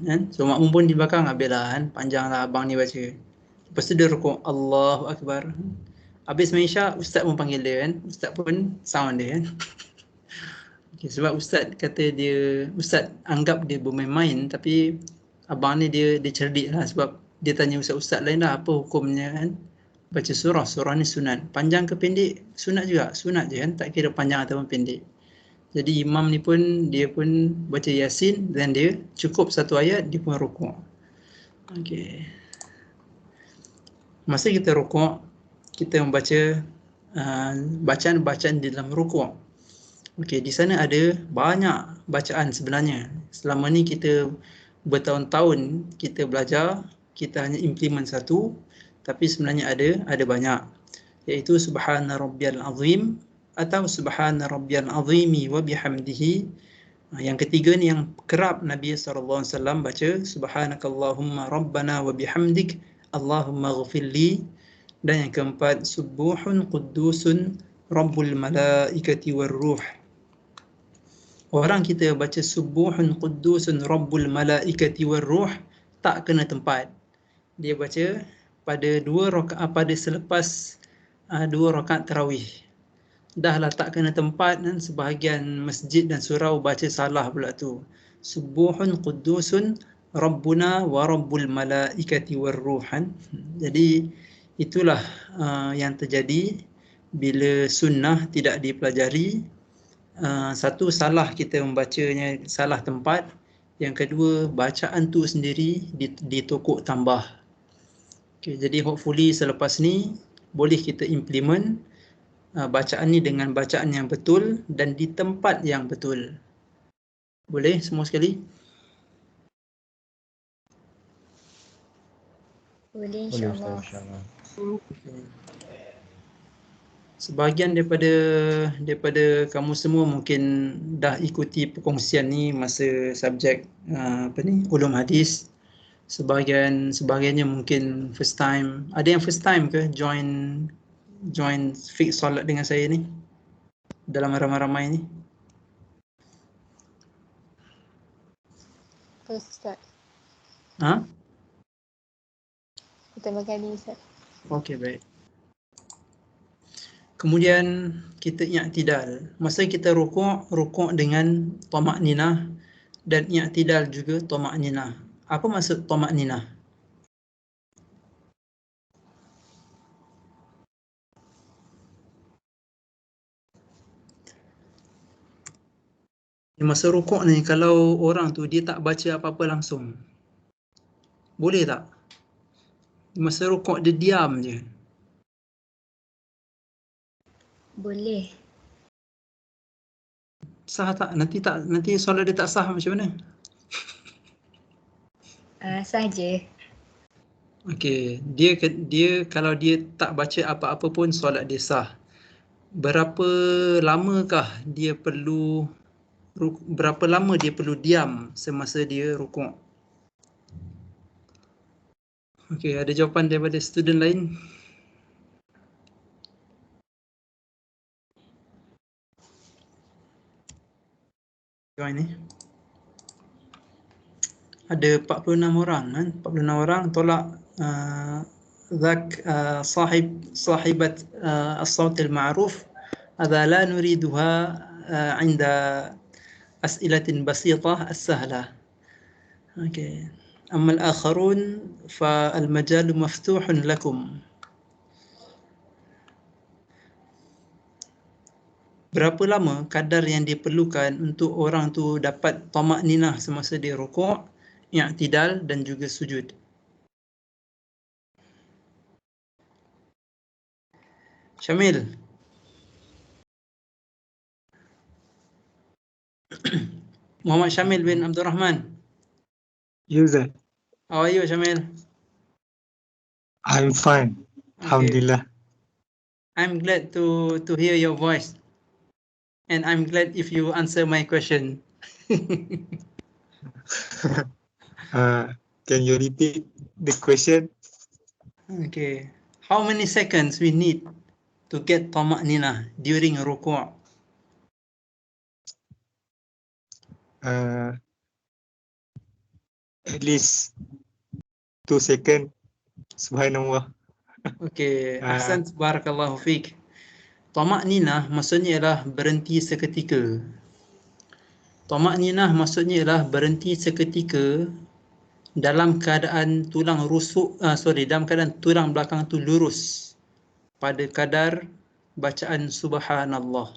kan? So makmum pun di belakang habislah kan? Panjanglah abang ni baca. Lepas tu dia rukuk, Allahu Akbar. Habis main isyak, ustaz pun panggil dia kan? Ustaz pun sound dia kan? Okay, sebab ustaz kata ustaz anggap dia bermain-main, tapi abang ni dia cerdik lah, sebab dia tanya ustaz-ustaz lain lah apa hukumnya kan? Baca surah ni sunat. Panjang ke pendek? Sunat juga, sunat je kan? Tak kira panjang ataupun pendek. Jadi imam ni pun, dia pun baca Yasin dan dia cukup satu ayat, dia pun rukuk. Okey. Masa kita rukuk, kita membaca bacaan-bacaan di dalam rukuk. Okey, di sana ada banyak bacaan sebenarnya. Selama ni kita bertahun-tahun kita belajar, kita hanya implement satu, tapi sebenarnya ada banyak. Iaitu subhana rabbiyal azim atau subhana rabbiyal azimi wa bihamdihi. Yang ketiga ni yang kerap Nabi SAW baca, subhanakallahumma rabbana wa bihamdik Allahumma ghafirli. Dan yang keempat, subuhun qudusun rabbul malaikati war ruh. Orang kita baca subuhun qudusun rabbul malaikati war ruh tak kena tempat. Dia baca pada selepas 2 rakaat tarawih. Dahlah tak kena tempat kan, sebahagian masjid dan surau baca salah pula tu. Subuhun qudusun rabbuna wa rabbul malaikati war ruhan. Jadi itulah yang terjadi bila sunnah tidak dipelajari. Satu, salah kita membacanya, salah tempat. Yang kedua, bacaan tu sendiri ditokok tambah. Okay, jadi hopefully selepas ni boleh kita implement bacaan ni dengan bacaan yang betul dan di tempat yang betul. Boleh semua sekali? Boleh Boleh insyaAllah. Ustaz, insyaAllah. Sebahagian daripada kamu semua mungkin dah ikuti perkongsian ni masa subjek ulum hadis. Sebahagiannya mungkin first time. Ada yang first time ke join fix solat dengan saya ni dalam ramai-ramai ni? First Ustaz. Ha? Pertama kali Ustaz. Okey, baik. Kemudian kita i'tidal. Masa kita rukuk dengan tamakninah dan i'tidal juga tamakninah. Apa maksud tamakninah? Masa rukuk ni kalau orang tu dia tak baca apa-apa langsung, boleh tak? Masa rukuk dia diam je. Boleh. Sah tak? Nanti solat dia tak sah macam mana? Sah je. Okey, dia kalau dia tak baca apa-apa pun solat dia sah. Berapa lamakah dia perlu diam semasa dia rukuk? Okey, ada jawapan daripada student lain? Join ni. Ada 46 orang kan? 46 orang tolak صاحبة الصوت المعروف هذا لا نريدها عند أسئلة بسيطة السهلة. أوكي. أما الآخرون فالمجال مفتوح لكم. Berapa lama kadar yang diperlukan untuk orang tu dapat tamak ninah semasa dia rukuk, i'tidal dan juga sujud? Syamil. Muhammad Syamil bin Abdul Rahman. User, How are you, Syamil? I'm fine. Okay. Alhamdulillah. I'm glad to hear your voice. And I'm glad if you answer my question. Can you repeat the question? Okay. How many seconds we need to get tamak ninah during rukuk? At least 2 seconds. Subhanallah. Okay. Ahsan, barakallahu fiqh. Tamak ninah maksudnya ialah berhenti seketika. Tamak ninah maksudnya ialah berhenti seketika dalam keadaan dalam keadaan tulang belakang tu lurus pada kadar bacaan subhanallah.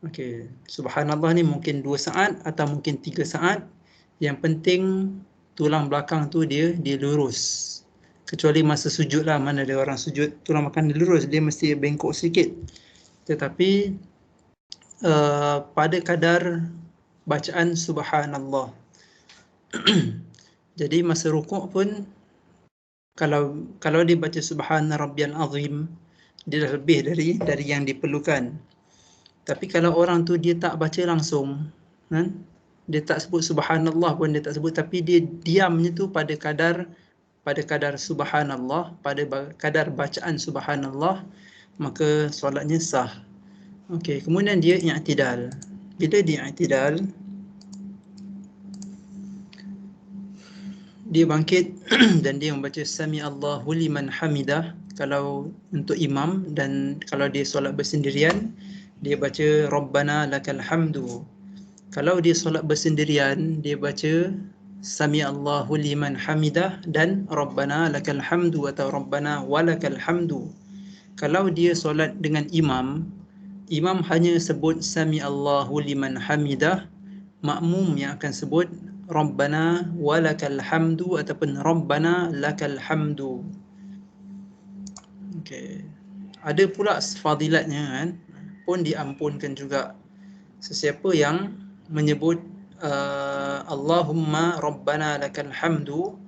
Okey, subhanallah ni mungkin 2 saat atau mungkin 3 saat. Yang penting tulang belakang tu dia lurus. Kecuali masa sujud lah, mana ada orang sujud tulang belakang dia lurus, dia mesti bengkok sikit. Tetapi pada kadar bacaan subhanallah. Jadi masa rukuk pun kalau dia baca subhana rabbiyal azim, dia dah lebih dari yang diperlukan. Tapi kalau orang tu dia tak baca langsung, kan? Dia tak sebut subhanallah pun dia tak sebut, tapi dia diamnya tu pada kadar subhanallah, pada kadar bacaan subhanallah, maka solatnya sah. Okey, kemudian dia i'tidal. Bila dia i'tidal, dia bangkit dan dia membaca sami Allahu liman hamidah kalau untuk imam, dan kalau dia solat bersendirian dia baca rabbana lakal hamdu. Kalau dia solat bersendirian dia baca sami Allahu liman hamidah dan rabbana lakal hamdu atau rabbana walakal hamdu. Kalau dia solat dengan imam hanya sebut sami Allahu liman hamidah, makmum yang akan sebut rabbana walakal hamdu ataupun rabbana lakal hamdu. Okey. Ada pula fadilatnya kan, pun diampunkan juga. Sesiapa yang menyebut Allahumma rabbana lakal hamdu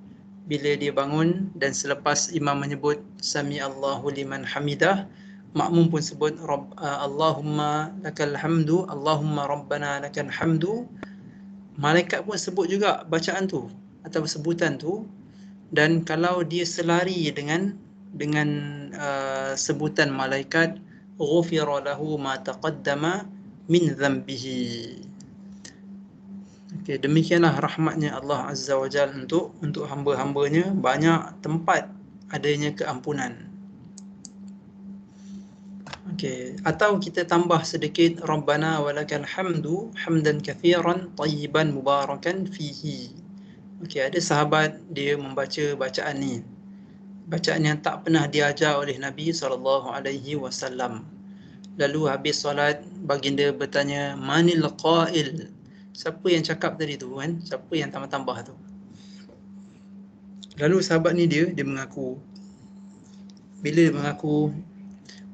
bila dia bangun dan selepas imam menyebut sami Allahu liman hamidah, makmum pun sebut Allahumma lakal hamdu, Allahumma rabbana lakal hamdu. Malaikat pun sebut juga bacaan tu atau sebutan tu, dan kalau dia selari dengan sebutan malaikat, ghufira lahu ma taqaddama min dhanbihi. Okey, demikianlah rahmatnya Allah Azza wa Jalla untuk hamba-hambanya, banyak tempat adanya keampunan. Okey, atau kita tambah sedikit rabbana walakal hamdu hamdan kathiran tayyiban mubarakan fihi. Okey, ada sahabat dia membaca bacaan ni, bacaan yang tak pernah diajar oleh Nabi SAW. Lalu habis solat, baginda bertanya, manil qail? Siapa yang cakap tadi tu kan? Siapa yang tambah-tambah tu? Lalu sahabat ni dia mengaku. Bila dia mengaku,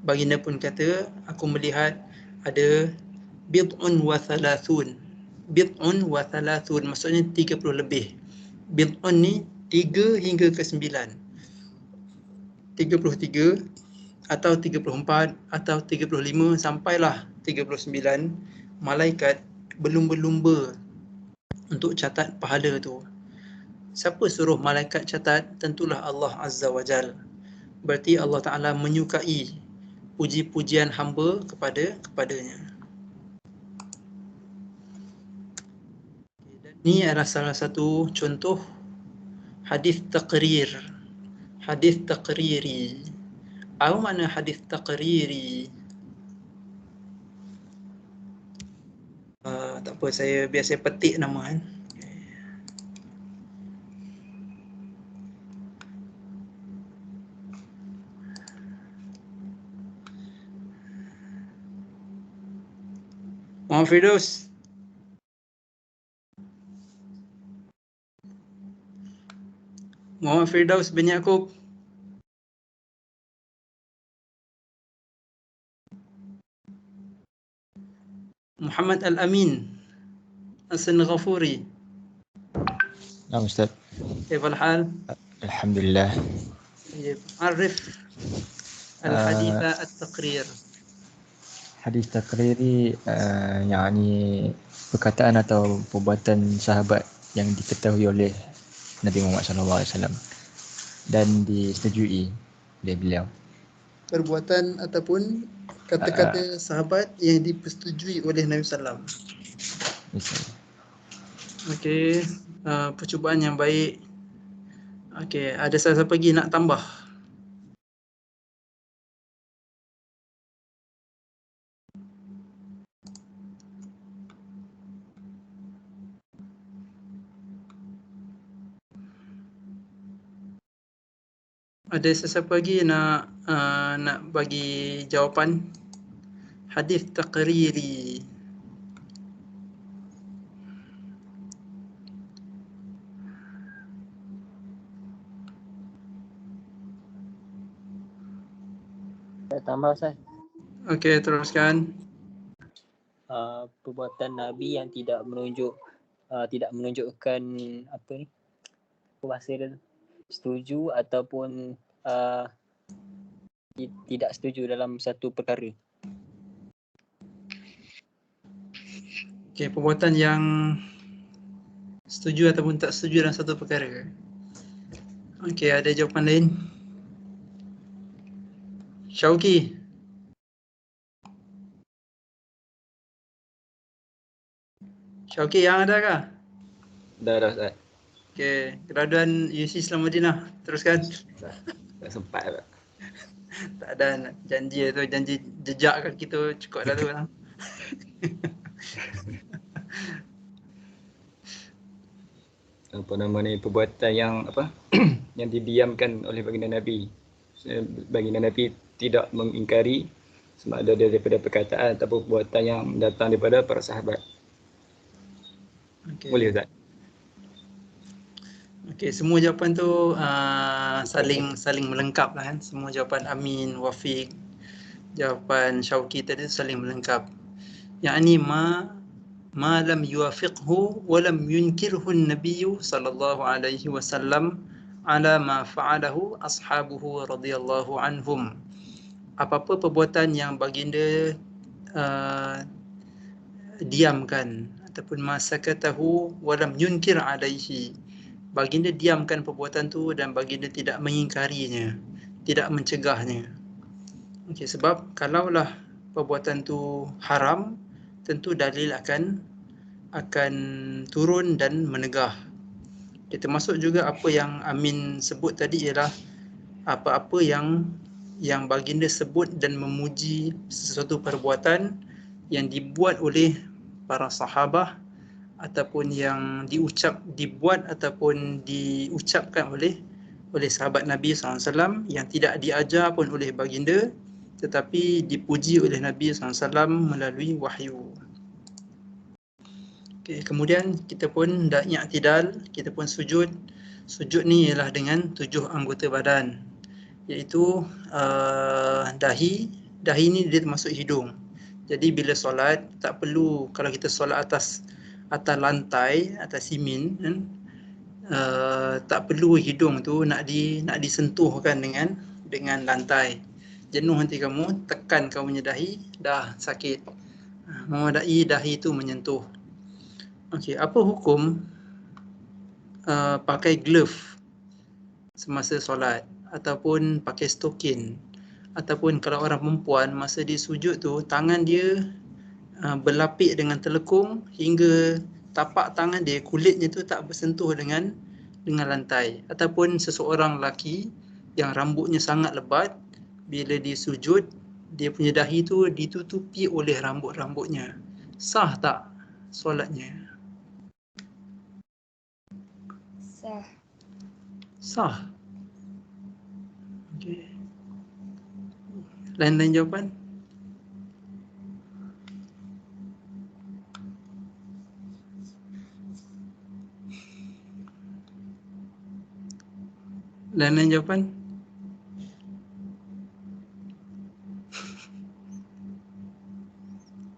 baginda pun kata, aku melihat ada bid'un wa thalathun. Bid'un wa thalathun maksudnya 30 lebih. Bid'un ni 3 hingga ke 9. 33 atau 34 atau 35 sampailah 39 malaikat berlumba-lumba untuk catat pahala tu. Siapa suruh malaikat catat? Tentulah Allah Azza wa Jal. Berarti Allah Ta'ala menyukai puji-pujian hamba kepadanya. Dan ini adalah salah satu contoh hadis taqrir. Hadis taqriri. Apa makna hadis taqriri? Tak apa, saya biasa petik nama kan. Muhammad Firdaus. Muhammad Firdaus bin Yaakob. Muhammad Al-Amin As-Sanghafuri. نعم أستاذ. كيف الحال؟ الحمد لله. عرف الحديث التقرير. Hadis takriri yakni perkataan atau perbuatan sahabat yang diketahui oleh Nabi Muhammad SAW dan disetujui oleh beliau. Perbuatan ataupun kata-kata sahabat yang dipersetujui oleh Nabi SAW. Okey, percubaan yang baik. Okey, ada siapa lagi nak tambah? Ada sesiapa lagi nak bagi jawapan? Hadis taqriri. Saya tambah Ustaz. Okey, teruskan. Perbuatan Nabi yang tidak menunjukkan apa ni? Apa bahasa dia? Setuju ataupun tidak setuju dalam satu perkara. Okey, perbuatan yang setuju ataupun tak setuju dalam satu perkara. Okey, ada jawapan lain? Syauqi. Syauqi yang ada kah? Dah Ustaz. Okey, graduan UC Islam Madinah. Teruskan. Tak sempat tak. Tak ada janji tu, janji jejak kan kita cukup dah tu lah. Apa nama ni, perbuatan yang apa yang didiamkan oleh baginda Nabi. Baginda Nabi tidak mengingkari sama ada daripada perkataan ataupun perbuatan yang datang daripada para sahabat. Okay. Boleh Ustaz? Okey, semua jawapan tu saling melengkap lah kan. Semua jawapan Amin, Wafiq, jawapan Syauqi tadi saling melengkap. Yakni ma lam yuwafiqhu wa lam yunkirhu an-nabiy sallallahu alaihi wasallam ala ma fa'alahu ashabuhu radhiyallahu anhum. Apa-apa perbuatan yang baginda diamkan ataupun masakatahu wa lam yunkir alaihi, baginda diamkan perbuatan tu dan baginda tidak mengingkarinya, tidak mencegahnya. Okey, sebab kalaulah perbuatan tu haram, tentu dalil akan turun dan menegah. Termasuk juga apa yang Amin sebut tadi ialah apa-apa yang baginda sebut dan memuji sesuatu perbuatan yang dibuat oleh para sahabah ataupun yang dibuat ataupun diucapkan oleh sahabat Nabi SAW yang tidak diajar pun oleh baginda tetapi dipuji oleh Nabi SAW melalui wahyu. Okay, kemudian kita pun dah i'tidal, kita pun sujud. Sujud ni ialah dengan 7 anggota badan, iaitu dahi ni dia termasuk hidung. Jadi bila solat tak perlu, kalau kita solat atas lantai, atas simen kan, tak perlu hidung tu nak disentuhkan dengan lantai. Jenuh nanti kamu, tekan kamu punya dahi, dah sakit. Memadai dahi tu menyentuh. Okey, apa hukum pakai glove semasa solat ataupun pakai stokin, ataupun kalau orang perempuan masa dia sujud tu tangan dia berlapik dengan telekung hingga tapak tangan dia, kulitnya tu tak bersentuh dengan lantai, ataupun seseorang lelaki yang rambutnya sangat lebat, bila dia sujud dia punya dahi tu ditutupi oleh rambut-rambutnya, sah tak solatnya? Sah. Sah. Okey. Lain-lain jawapan? Lain-lain jawapan?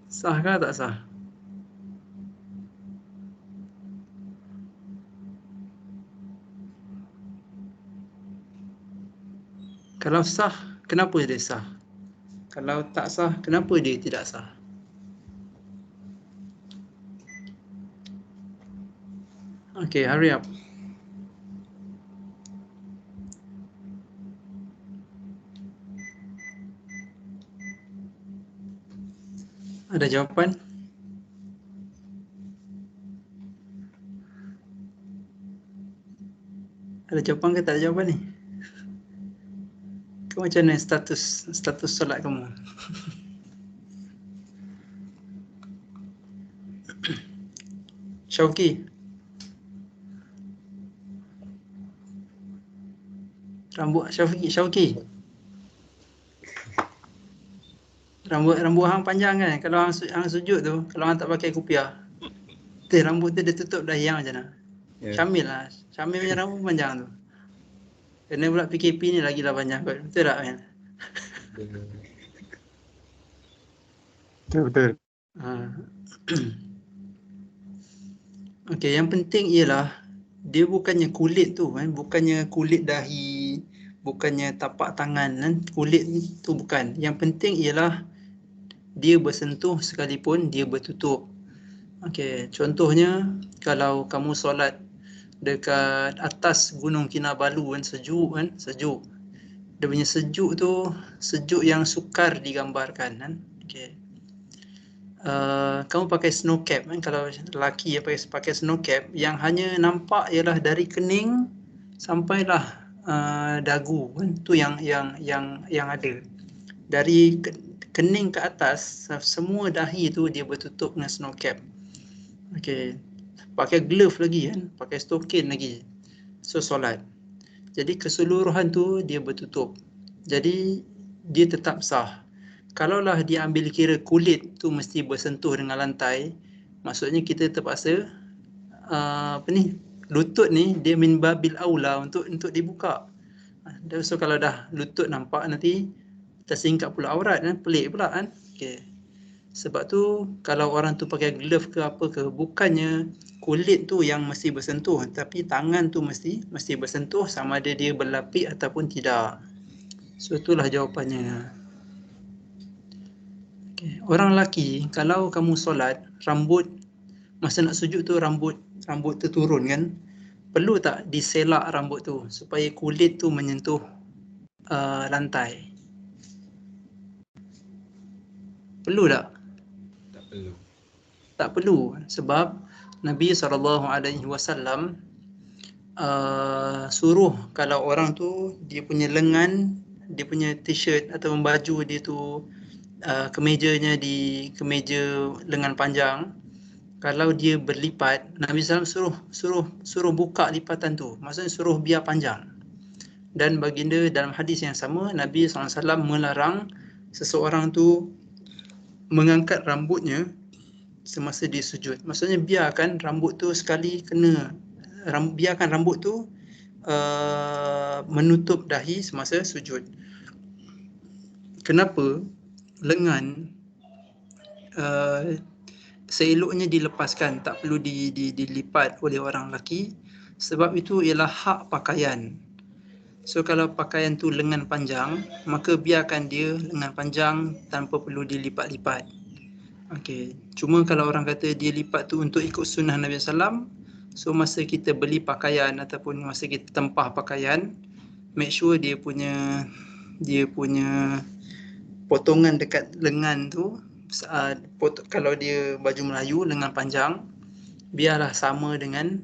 Sah ke tak sah? Kalau sah, kenapa dia sah? Kalau tak sah, kenapa dia tidak sah? Okay, hurry up. Ada jawapan? Ada jawapan ke tak ada jawapan ni? Kau macam mana status solat kamu? Syauqi. Rambut Syauqi. Rambut hang panjang kan? Kalau hang sujud tu, kalau hang tak pakai kopiah, tu rambut tu dia tutup dahi hang macam mana? Ya. Syamil lah. Syamil punya rambut panjang tu. Kena pula PKP ni lagilah panjang kot. Betul tak kan? Betul. Okey, yang penting ialah dia bukannya kulit tu kan, bukannya kulit dahi, bukannya tapak tangan kan, kulit tu bukan. Yang penting ialah dia bersentuh sekalipun dia bertutup. Okey, contohnya kalau kamu solat dekat atas Gunung Kinabalu kan, sejuk. Dia punya sejuk tu sejuk yang sukar digambarkan kan. Okey. Kamu pakai snow cap kan, kalau lelaki yang pakai snow cap, yang hanya nampak ialah dari kening sampailah dagu kan, tu yang ada. Dari kening ke atas semua dahi tu dia bertutup dengan snow cap. Okey. Pakai glove lagi kan, pakai stokin lagi. So solat. Jadi keseluruhan tu dia bertutup. Jadi dia tetap sah. Kalaulah dia ambil kira kulit tu mesti bersentuh dengan lantai, maksudnya kita terpaksa lutut ni dia min babil aula untuk dibuka. So kalau dah lutut nampak nanti tersingkap pula aurat kan, pelik pula kan. Okey. Sebab tu kalau orang tu pakai glove ke apa ke, bukannya kulit tu yang mesti bersentuh, tapi tangan tu mesti bersentuh, sama ada dia berlapik ataupun tidak. So itulah jawapannya. Okay. Orang lelaki, kalau kamu solat, rambut masa nak sujud tu rambut terturun kan, perlu tak diselak rambut tu supaya kulit tu menyentuh lantai? Perlu tak? Tak perlu. Tak perlu, sebab Nabi SAW suruh kalau orang tu dia punya lengan, dia punya t-shirt atau baju dia tu, kemejanya kemeja lengan panjang, kalau dia berlipat, Nabi SAW suruh buka lipatan tu, maksudnya suruh biar panjang. Dan baginda dalam hadis yang sama, Nabi SAW melarang seseorang tu mengangkat rambutnya semasa dia sujud. Maksudnya biarkan rambut tu biarkan rambut tu menutup dahi semasa sujud. Kenapa lengan seeloknya dilepaskan, tak perlu dilipat oleh orang lelaki, sebab itu ialah hak pakaian. So kalau pakaian tu lengan panjang, maka biarkan dia lengan panjang tanpa perlu dilipat-lipat. Okey, cuma kalau orang kata dia lipat tu untuk ikut sunnah Nabi SAW, so masa kita beli pakaian ataupun masa kita tempah pakaian, make sure dia punya potongan dekat lengan tu, kalau dia baju Melayu lengan panjang, biarlah sama dengan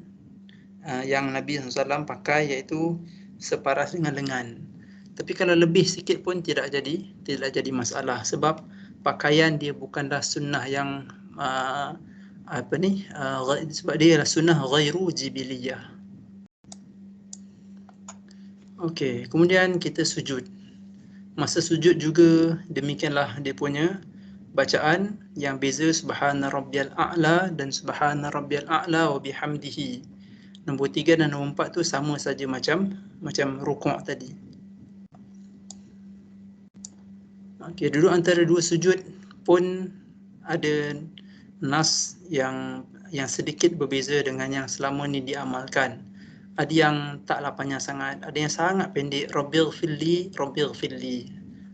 yang Nabi SAW pakai, iaitu separas dengan lengan. Tapi kalau lebih sikit pun tidak jadi masalah, sebab pakaian dia bukanlah sunnah yang sebab dia adalah sunnah ghairu jibiliyah. Okey, kemudian kita sujud. Masa sujud juga demikianlah dia punya bacaan, yang beza subhana rabbiyal a'la dan subhana rabbiyal a'la wa bihamdihi. Nombor 3 dan nombor 4 tu sama saja macam rukuk tadi. Okey, duduk antara dua sujud pun ada nas yang sedikit berbeza dengan yang selama ni diamalkan. Ada yang taklah panjang sangat, ada yang sangat pendek, Rabbil Filli.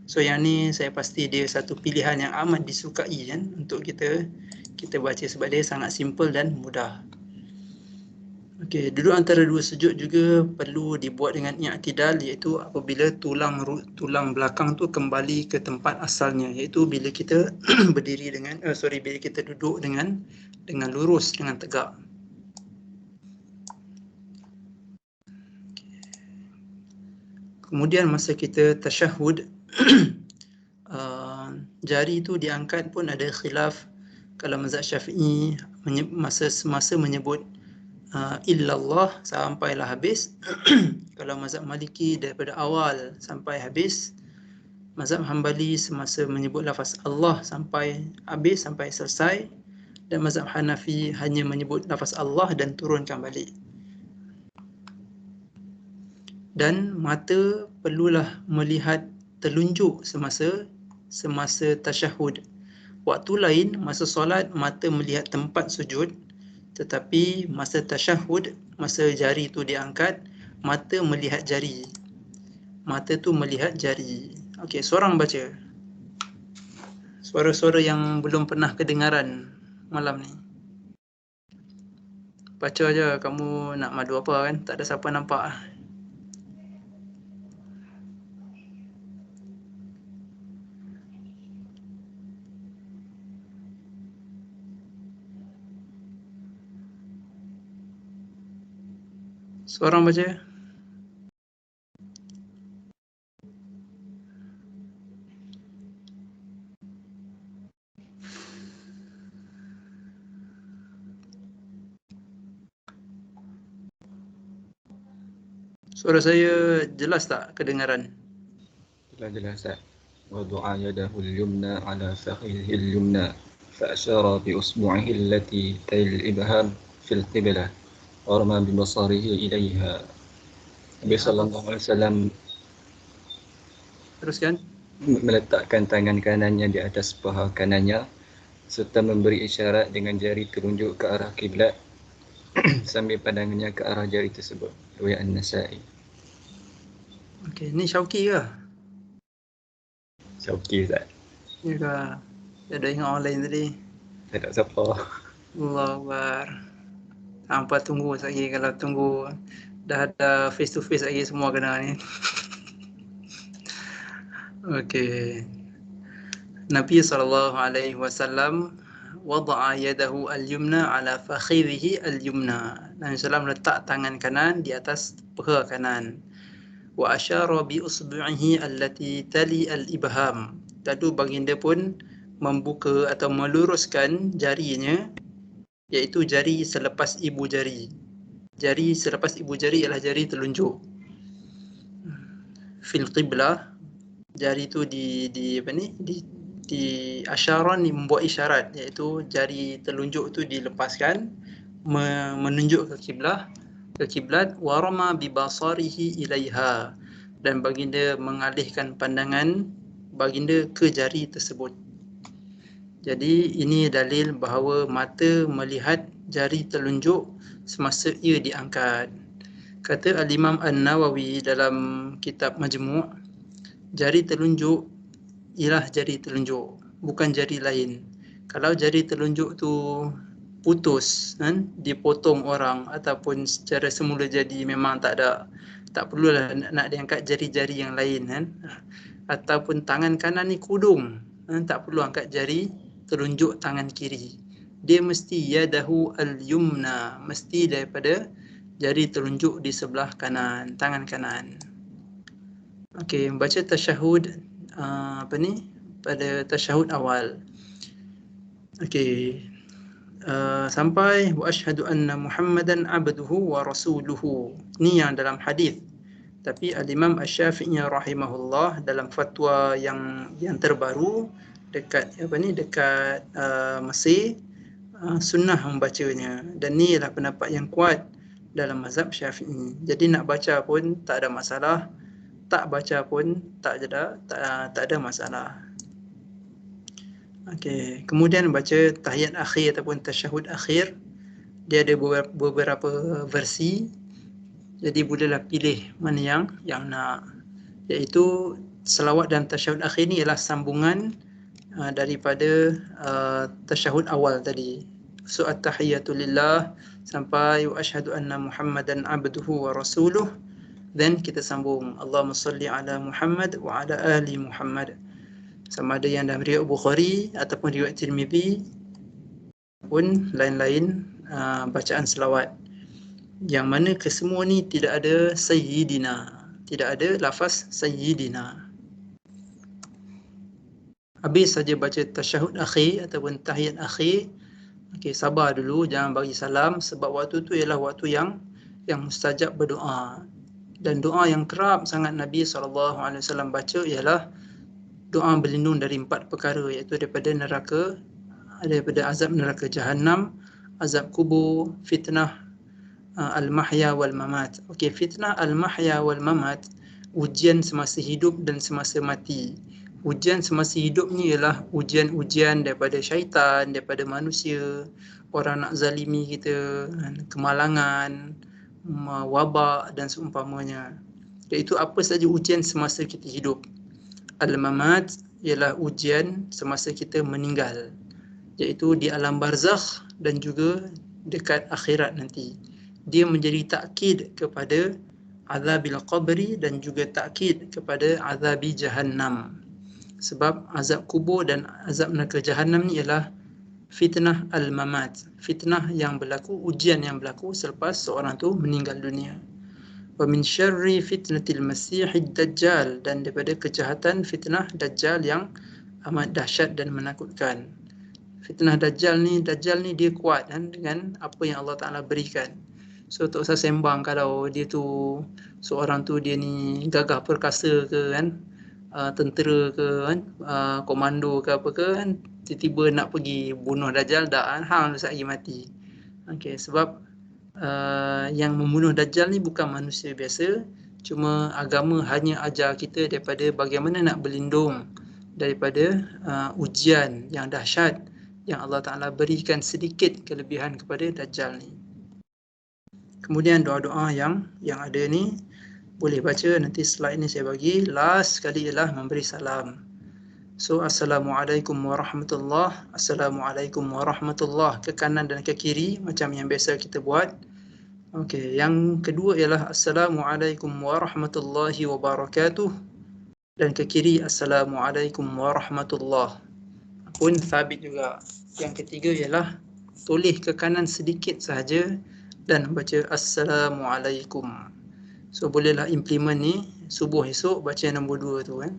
So yang ni saya pasti dia satu pilihan yang amat disukai kan untuk kita baca, sebab dia sangat simple dan mudah. Okey, duduk antara dua sujud juga perlu dibuat dengan i'tidal, iaitu apabila tulang belakang tu kembali ke tempat asalnya, iaitu bila kita berdiri dengan bila kita duduk dengan lurus, dengan tegak. Kemudian masa kita tasyahud, jari tu diangkat pun ada khilaf. Kalau mazhab Syafi'i masa menyebut illallah sampailah habis. Kalau mazhab Maliki daripada awal sampai habis. Mazhab Hambali semasa menyebut lafaz Allah sampai habis, sampai selesai. Dan mazhab Hanafi hanya menyebut lafaz Allah dan turunkan balik. Dan mata perlulah melihat telunjuk semasa tasyahud. Waktu lain masa solat mata melihat tempat sujud, tetapi masa tasyahud, masa jari tu diangkat, mata melihat jari. Mata tu melihat jari. Okey, seorang baca. Suara-suara yang belum pernah kedengaran malam ni. Baca aja, kamu nak madu apa kan? Tak ada siapa nampak. Seorang baca. Suara saya jelas tak kedengaran? Jelas Ustaz. Wada'a yadahu al-yumna ala fakhidhihi al-yumna fa'asyara bi usbu'ihi allati tali al-ibham fil qiblah wa rama bi basarihi ilaiha. Nabi sallallahu alaihi wasallam Teruskan. meletakkan tangan kanannya di atas paha kanannya serta memberi isyarat dengan jari telunjuk ke arah kiblat sambil pandangannya ke arah jari tersebut. Riwayat An-Nasa'i. Okey, ni Syauqi ke? Syauqi Ustaz. Ya ke? Dia ada ingat orang lain tadi. Saya tak siapa. Allahu Akbar. Hampa tunggu lagi, kalau tunggu dah ada face to face lagi semua kena ni. Okey. Nabi SAW wada'a yadahu al-yumna ala fakhidhihi al-yumna. Nabi SAW letak tangan kanan di atas paha kanan. Wa asyara bi usbu'ihi allati tali al-ibham. Lalu baginda pun membuka atau meluruskan jarinya, iaitu jari selepas ibu jari. Jari selepas ibu jari ialah jari telunjuk. Fil qiblah, jari tu di asyaran, membuat isyarat, iaitu jari telunjuk tu dilepaskan menunjuk ke kiblat, warama bi basarihi ilaiha, dan baginda mengalihkan pandangan baginda ke jari tersebut. Jadi ini dalil bahawa mata melihat jari telunjuk semasa ia diangkat. Kata Al-Imam An-Nawawi dalam kitab Majmu', jari telunjuk ialah jari telunjuk, bukan jari lain. Kalau jari telunjuk tu putus, kan, dipotong orang ataupun secara semula jadi memang tak perlulah nak diangkat jari-jari yang lain, kan. Ataupun tangan kanan ni kudung, kan, tak perlu angkat jari telunjuk tangan kiri. Dia mesti yadahu al-yumna, mesti daripada jari telunjuk di sebelah kanan, tangan kanan. Okey, baca tasyahud pada tasyahud awal. Okey. Sampai wa asyhadu anna Muhammadan abduhu wa rasuluhu. Ni yang dalam hadis. Tapi Al-Imam Asy-Syafi'i rahimahullah dalam fatwa yang terbaru dekat dekat Mesir, sunnah membacanya, dan ni ialah pendapat yang kuat dalam mazhab Syafi'i. Jadi nak baca pun tak ada masalah, tak baca pun tak ada masalah. Okey, kemudian baca tahiyat akhir ataupun tasyahud akhir. Dia ada beberapa versi. Jadi bolehlah pilih mana yang nak. Iaitu selawat dan tasyahud akhir ni ialah sambungan daripada tasyahud awal tadi. So at-tahiyatu lillah sampai wa asyhadu anna Muhammadan abduhu wa rasuluh. Then kita sambung Allahumma salli ala Muhammad wa ala ali Muhammad. Sama ada yang dalam riwayat Bukhari ataupun riwayat Tirmizi pun lain-lain bacaan selawat. Yang mana kesemua ni tidak ada sayyidina, tidak ada lafaz sayyidina. Habis saja baca tasyahud akhir ataupun tahiyat akhir. Okey, sabar dulu, jangan bagi salam sebab waktu tu ialah waktu yang mustajab berdoa. Dan doa yang kerap sangat Nabi SAW baca ialah doa berlindung dari 4 perkara, iaitu daripada azab neraka Jahannam, azab kubur, fitnah al-mahya wal mamat. Okey, fitnah al-mahya wal mamat, ujian semasa hidup dan semasa mati. Ujian semasa hidup ni ialah ujian-ujian daripada syaitan, daripada manusia, orang nak zalimi kita, kemalangan, wabak dan seumpamanya. Iaitu apa saja ujian semasa kita hidup. Al-mamat ialah ujian semasa kita meninggal, iaitu di alam barzakh dan juga dekat akhirat nanti. Dia menjadi takkid kepada azabil qabri dan juga takkid kepada azabi jahannam. Sebab azab kubur dan azab neraka jahannam ni ialah fitnah al-mamat, fitnah yang berlaku, ujian yang berlaku selepas seorang tu meninggal dunia. Wa min syarri fitnatil masihid dajjal, dan daripada kejahatan fitnah dajjal yang amat dahsyat dan menakutkan. Fitnah dajjal ni dia kuat kan, dengan apa yang Allah Ta'ala berikan. So tak usah sembang kalau dia tu seorang tu dia ni gagah perkasa ke kan, tentera ke kan, komando ke apa ke kan, tiba-tiba nak pergi bunuh dajjal dah hang lagi mati. Okey, sebab yang membunuh dajjal ni bukan manusia biasa. Cuma agama hanya ajar kita daripada bagaimana nak berlindung daripada ujian yang dahsyat yang Allah Ta'ala berikan sedikit kelebihan kepada dajjal ni. Kemudian doa-doa yang ada ni boleh baca, nanti slide ni saya bagi. Last sekali ialah memberi salam. So Assalamualaikum warahmatullahi, Assalamualaikum warahmatullahi, ke kanan dan ke kiri macam yang biasa kita buat. Okey, yang kedua ialah Assalamualaikum warahmatullahi wabarakatuh, dan ke kiri Assalamualaikum warahmatullahi pun sabit juga. Yang ketiga ialah toleh ke kanan sedikit sahaja dan baca Assalamualaikum. So bolehlah implement ni subuh esok baca nombor 2 tu kan.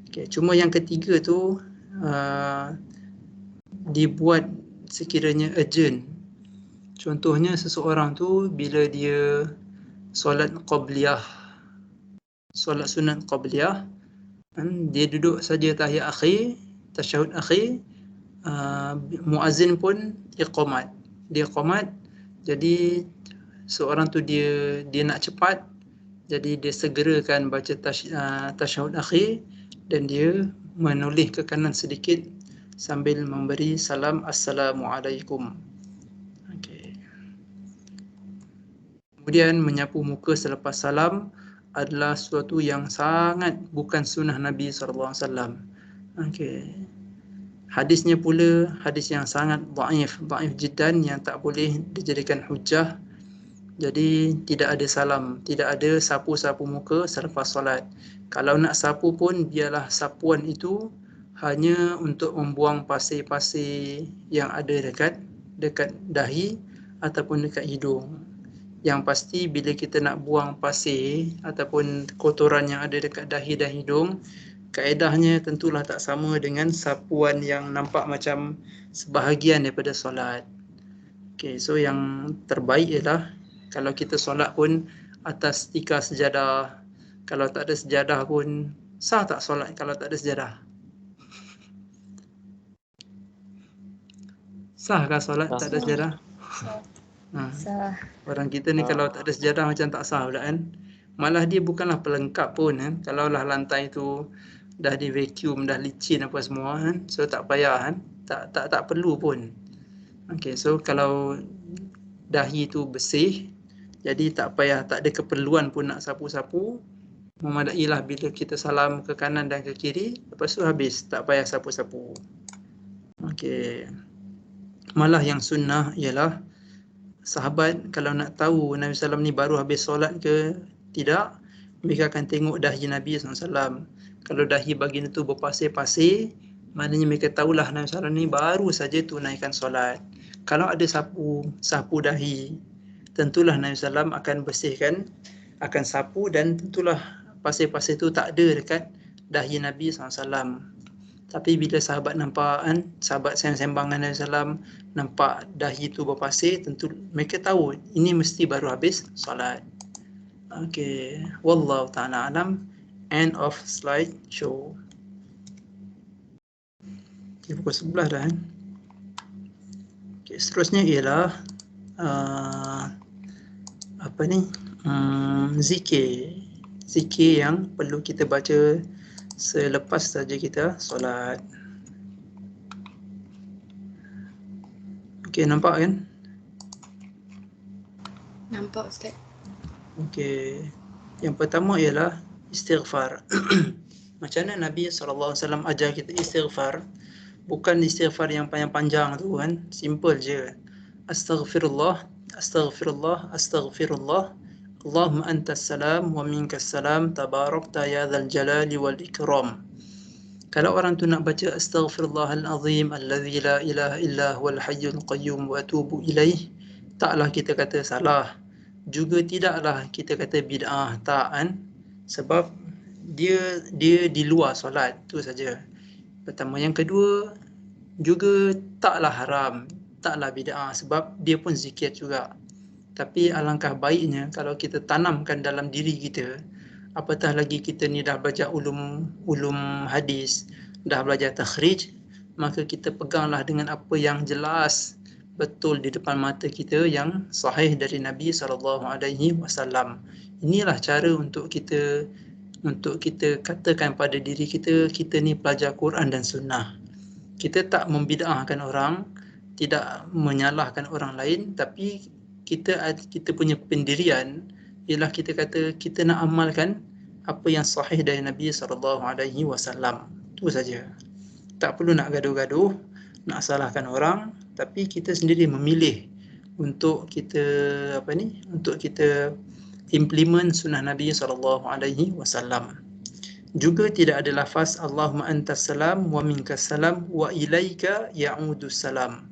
Okay, cuma yang ketiga tu dibuat sekiranya urgent. Contohnya seseorang tu bila dia solat qabliyah, solat sunat qabliyah, dia duduk saja tahiyat akhir, tasyahud akhir, muazzin pun iqamat. Dia iqamat, jadi seorang tu dia nak cepat, jadi dia segerakan baca tasyahud akhir dan dia menoleh ke kanan sedikit sambil memberi salam Assalamualaikum. Okey. Kemudian menyapu muka selepas salam adalah sesuatu yang sangat bukan sunnah Nabi SAW. Okey. Hadisnya pula hadis yang sangat dhaif jiddan yang tak boleh dijadikan hujah. Jadi tidak ada salam, tidak ada sapu-sapu muka selepas solat. Kalau nak sapu pun biarlah sapuan itu hanya untuk membuang pasir-pasir yang ada dekat dahi ataupun dekat hidung. Yang pasti bila kita nak buang pasir ataupun kotoran yang ada dekat dahi dan hidung, kaedahnya tentulah tak sama dengan sapuan yang nampak macam sebahagian daripada solat. Okay, so yang terbaik ialah kalau kita solat pun atas tikar sejadah. Kalau tak ada sejadah pun sah tak solat kalau tak ada sejadah? Sahkah solat tak ada sejadah? Sah. Orang kita ni kalau tak ada sejadah macam tak sah pula kan. Malah dia bukanlah pelengkap pun kan. Kalaulah lantai tu dah di vacuum, dah licin apa semua kan. So tak payah kan. Tak perlu pun. Okay, so kalau dahi tu bersih, jadi tak payah, tak ada keperluan pun nak sapu-sapu. Memadailah bila kita salam ke kanan dan ke kiri, lepas tu habis, tak payah sapu-sapu. Okey. Malah yang sunnah ialah sahabat kalau nak tahu Nabi SAW ni baru habis solat ke tidak, mereka akan tengok dahi Nabi SAW. Kalau dahi baginda tu berpasir-pasir, maknanya mereka tahulah Nabi SAW ni baru saja tunaikan solat. Kalau ada sapu dahi, tentulah Nabi SAW akan bersihkan, akan sapu, dan tentulah pasir-pasir tu tak ada dekat dahi Nabi SAW. Tapi bila sahabat nampak kan, sahabat sembang dengan Nabi SAW, nampak dahi tu berpasir, tentu mereka tahu ini mesti baru habis solat. Okey, wallahu ta'ala alam. End of slide show. Okay, pukul 11 dah kan. Okay, seterusnya ialah zikir yang perlu kita baca selepas saja kita solat. Okey, nampak kan? Nampak Ustaz. Okey. Yang pertama ialah istighfar. Macam mana Nabi SAW ajar kita istighfar? Bukan istighfar yang panjang-panjang tu kan. Simple je. Astaghfirullah, astaghfirullah, astaghfirullah. Allahumma antas salam wa minkas salam, tabarakta ya dzal jalali wal ikram. Kalau orang tu nak baca astaghfirullahal azim allazi la ilaha illa huwal hayyul qayyum wa atubu ilaih, taklah kita kata salah. Juga tidaklah kita kata bid'ah, tak kan? Sebab dia di luar solat, tu saja. Pertama. Yang kedua, juga taklah haram, taklah bid'ah, sebab dia pun zikir juga. Tapi alangkah baiknya kalau kita tanamkan dalam diri kita, apatah lagi kita ni dah belajar ulum hadis, dah belajar takhrij, maka kita peganglah dengan apa yang jelas betul di depan mata kita, yang sahih dari Nabi SAW. Inilah cara untuk kita katakan pada diri kita, kita ni pelajar Quran dan Sunnah. Kita tak membid'ahkan orang, tidak menyalahkan orang lain, tapi kita punya pendirian ialah kita kata kita nak amalkan apa yang sahih dari Nabi SAW. Itu saja. Tak perlu nak gaduh-gaduh, nak salahkan orang, tapi kita sendiri memilih untuk kita untuk kita implement sunnah Nabi SAW. Juga tidak ada lafaz Allahumma antas salam wa minkas salam wa ilaika ya'udus salam.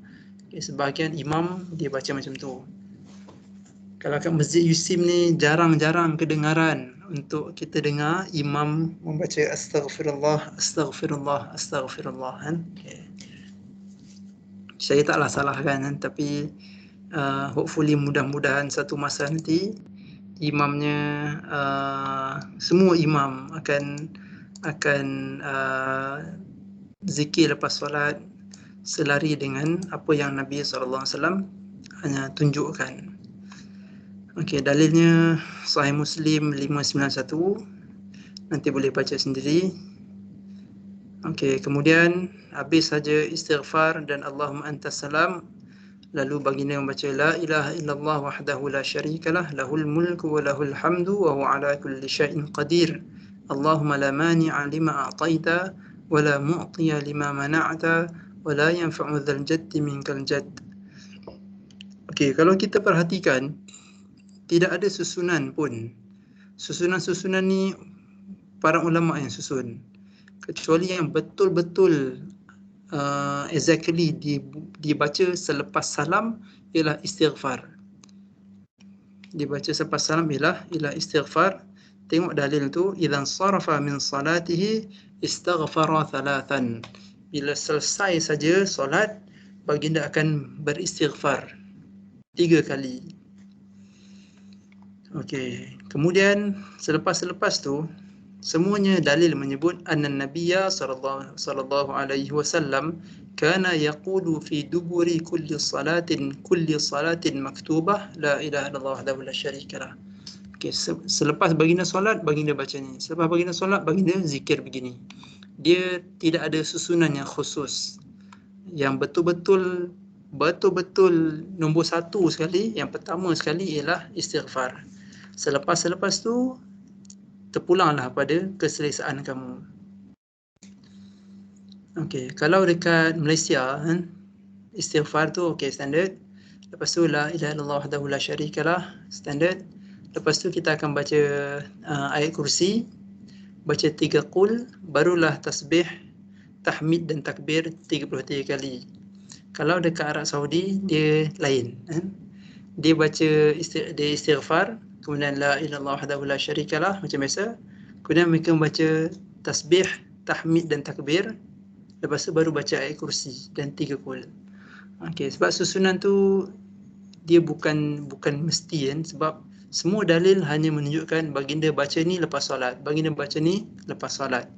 Okay, sebahagian imam dia baca macam tu. Kalau kat Masjid Yusim ni jarang-jarang kedengaran untuk kita dengar imam membaca astaghfirullah, astaghfirullah, astaghfirullah kan. Okay. Saya taklah salahkan kan, tapi hopefully mudah-mudahan satu masa nanti imamnya semua imam akan zikir lepas solat selari dengan apa yang Nabi SAW tunjukkan. Okey, dalilnya Sahih Muslim 591. Nanti boleh baca sendiri. Okey, kemudian habis saja istighfar dan Allahumma antas salam, lalu baginda membaca la ilaha illallah wahdahu la syarikalah lahul mulku wa lahul hamdu wa huwa ala kulli syai'in qadir. Allahumma la mani'a lima a'taita wa la mu'tiya lima mana'ta wa la yanfa'u dzal jaddi minkal jadd. Okey, kalau kita perhatikan tidak ada susunan pun. Susunan-susunan ni para ulama yang susun. Kecuali yang betul-betul exactly dibaca selepas salam ialah istighfar. Dibaca selepas salam ialah istighfar. Tengok dalil tu, idzan sarafa min salatihi istaghfara thalathan. Bila selesai saja solat, baginda akan beristighfar 3 kali. Okey, kemudian selepas tu semuanya dalil menyebut anna nabiyya sallallahu alaihi wasallam kana yaqulu fi duburi kulli salatin maktubah la ilaha illallah wahdahu la syarikalah. Okey, selepas baginda solat baginda baca ni. Selepas baginda solat baginda zikir begini. Dia tidak ada susunan yang khusus. Yang betul-betul nombor 1 sekali, yang pertama sekali ialah istighfar. Selepas tu terpulanglah pada keselesaan kamu. Okey, kalau dekat Malaysia istighfar tu okey standard. Lepas tu la ilaha illallah wahdahu la syarikalah standard. Lepas tu kita akan baca ayat kursi, baca 3 qul, barulah tasbih, tahmid dan takbir 33 kali. Kalau dekat Arab Saudi dia lain. Dia baca istighfar, kemudian la ilaha illallah wahdahu la syarikalah macam biasa. Kemudian mereka membaca tasbih, tahmid dan takbir. Lepas tu baru baca ayat kursi dan 3 qul. Okey, sebab susunan tu dia bukan mesti sebab semua dalil hanya menunjukkan baginda baca ni lepas solat, baginda baca ni lepas solat.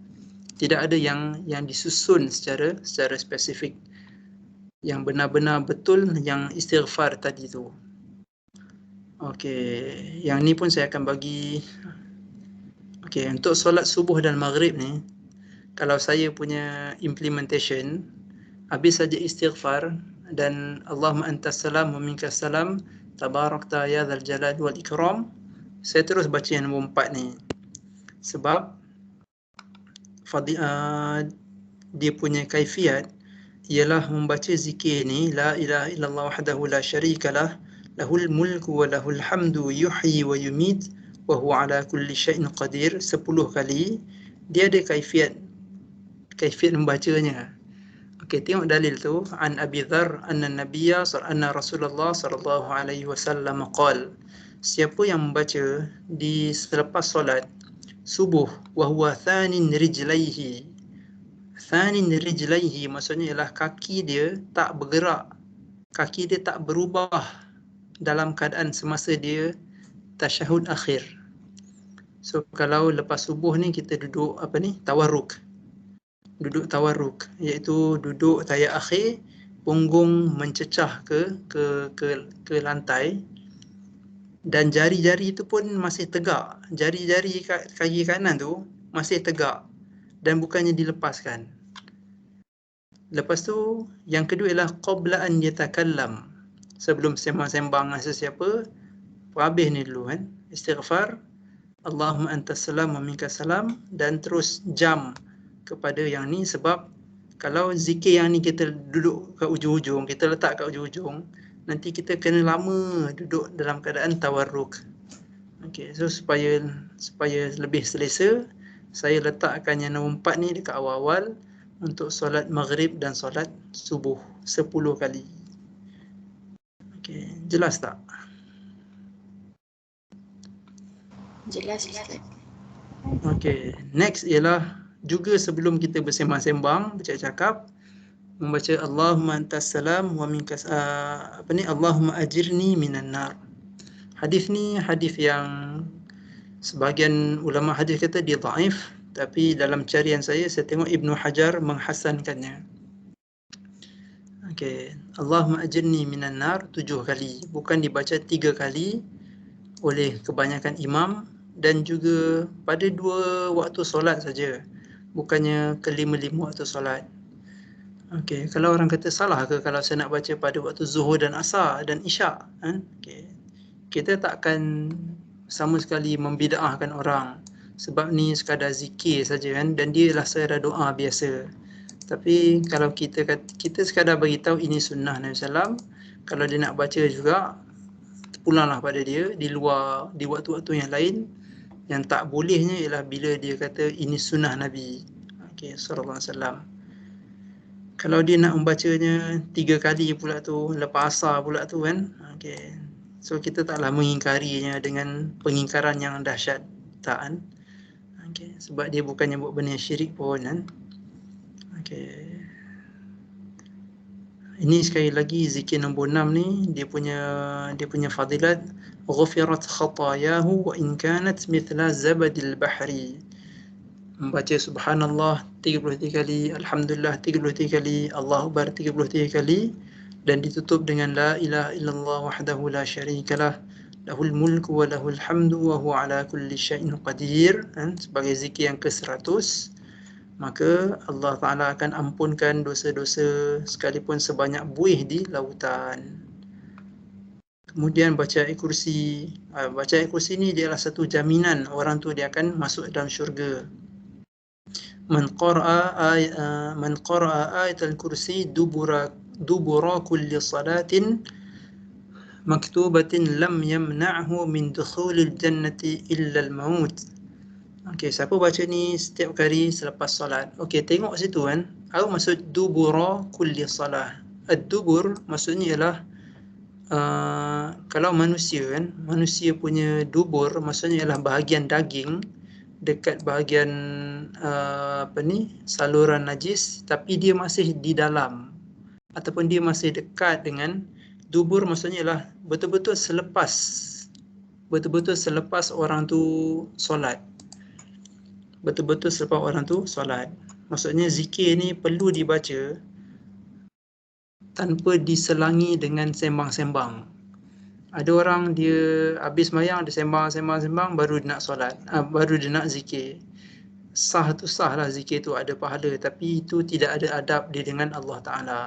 Tidak ada yang disusun secara spesifik. Yang benar-benar betul yang istighfar tadi tu. Okey, yang ni pun saya akan bagi. Okey, untuk solat subuh dan maghrib ni, kalau saya punya implementation, habis saja istighfar dan Allahumma antas salam wa minkas salam tabarakta ya dzal jalal wal ikram, saya terus baca yang nombor 4 ni. Sebab dia punya kaifiat ialah membaca zikir ni la ilaha illallah wahdahu la syarikalah lahul mulku wa lahul hamdu yuhyi wa yumit wa huwa ala kulli syai'in qadir 10 kali. Dia ada kaifiat membacanya. Okey, tengok dalil tu. An Abi Dzar anna nabiyya anna Rasulullah sallallahu alaihi wasallam qala, siapa yang membaca di selepas solat subuh wa huwa thanin rijlaihi. Thanin rijlaihi maksudnya ialah kaki dia tak bergerak. Kaki dia tak berubah dalam keadaan semasa dia tasyahud akhir. So kalau lepas subuh ni kita duduk tawarruk. Duduk tawarruk iaitu duduk tahiyat akhir, punggung mencecah ke lantai dan jari-jari itu pun masih tegak. Jari-jari kaki kanan tu masih tegak dan bukannya dilepaskan. Lepas tu yang kedua ialah qabla an yatakallam. Sebelum sembang-sembang dengan sesiapa, habis ni dulu istighfar, Allahumma antas salam wa minkas salam, dan terus jam kepada yang ni. Sebab kalau zikir yang ni kita duduk kat ujung-ujung, kita letak kat ujung-ujung, nanti kita kena lama duduk dalam keadaan tawarruk. Okey, so supaya lebih selesa, saya letakkan yang nombor 4 ni dekat awal-awal untuk solat maghrib dan solat subuh 10 kali. Okey, jelas tak? Jelas Ustaz. Okey, next ialah juga sebelum kita bersembang-sembang, bercakap-cakap, membaca Allahumma antas salam wa minkas Allahumma ajirni minan nar. Hadis ni hadis yang sebahagian ulama hadis kata dia dhaif, tapi dalam carian saya tengok Ibnu Hajar menghasankannya. Okey, Allahumma ajirni minan nar 7 kali, bukan dibaca 3 kali oleh kebanyakan imam, dan juga pada 2 waktu solat saja. bukannya kelima-lima waktu solat. Okey, kalau orang kata salah ke kalau saya nak baca pada waktu zuhur dan asar dan isyak, kan? Okey. Kita tak akan sama sekali membida'ahkan orang. Sebab ni sekadar zikir saja kan, dan dia ialah sekadar doa biasa. Tapi kalau kita sekadar bagi tahu ini sunnah Nabi SAW, kalau dia nak baca juga pulanglah pada dia di luar, di waktu-waktu yang lain. Yang tak bolehnya ialah bila dia kata ini sunnah Nabi, okey, sallallahu alaihi wasallam. Kalau dia nak membacanya 3 kali pula tu, lepas asar pula tu kan, okey. So kita taklah mengingkarinya dengan pengingkaran yang dahsyat, tak kan? Okey, sebab dia bukannya buat benda yang syirik pun kan. Okey. Ini sekali lagi zikir nombor 6 ni, dia punya fadilat, ghufirat khatayahu wa in kanat mithla zabadil bahri. Membaca subhanallah 33 kali, alhamdulillah 33 kali, Allahu akbar 33 kali, dan ditutup dengan la ilaha illallah wahdahu la syarikalah, lahul mulku wa lahul hamdu wa huwa ala kulli syai'in qadir, sebagai zikir yang ke-100. Maka Allah Ta'ala akan ampunkan dosa-dosa sekalipun sebanyak buih di lautan. Kemudian baca ayat kursi. Baca ayat kursi ni dia adalah satu jaminan orang tu dia akan masuk dalam syurga. Man qara'a ayat al-kursi dubura kulli salatin maktubatin lam yamna'hu min dukhulil jannati illa al-maut. Okey, siapa baca ni setiap kali selepas solat. Okey, tengok situ kan. Apa maksud dubura kulli salah? Ad-dubur maksudnya ialah kalau manusia kan, manusia punya dubur maksudnya ialah bahagian daging dekat bahagian saluran najis, tapi dia masih di dalam ataupun dia masih dekat dengan dubur. Maksudnya ialah betul-betul selepas orang tu solat. Betul-betul selepas orang tu solat. Maksudnya zikir ni perlu dibaca tanpa diselangi dengan sembang-sembang. Ada orang dia habis sembahyang, dia sembang baru dia nak solat, baru dia nak zikir. Sah lah zikir tu, ada pahala, tapi itu tidak ada adab dia dengan Allah Ta'ala.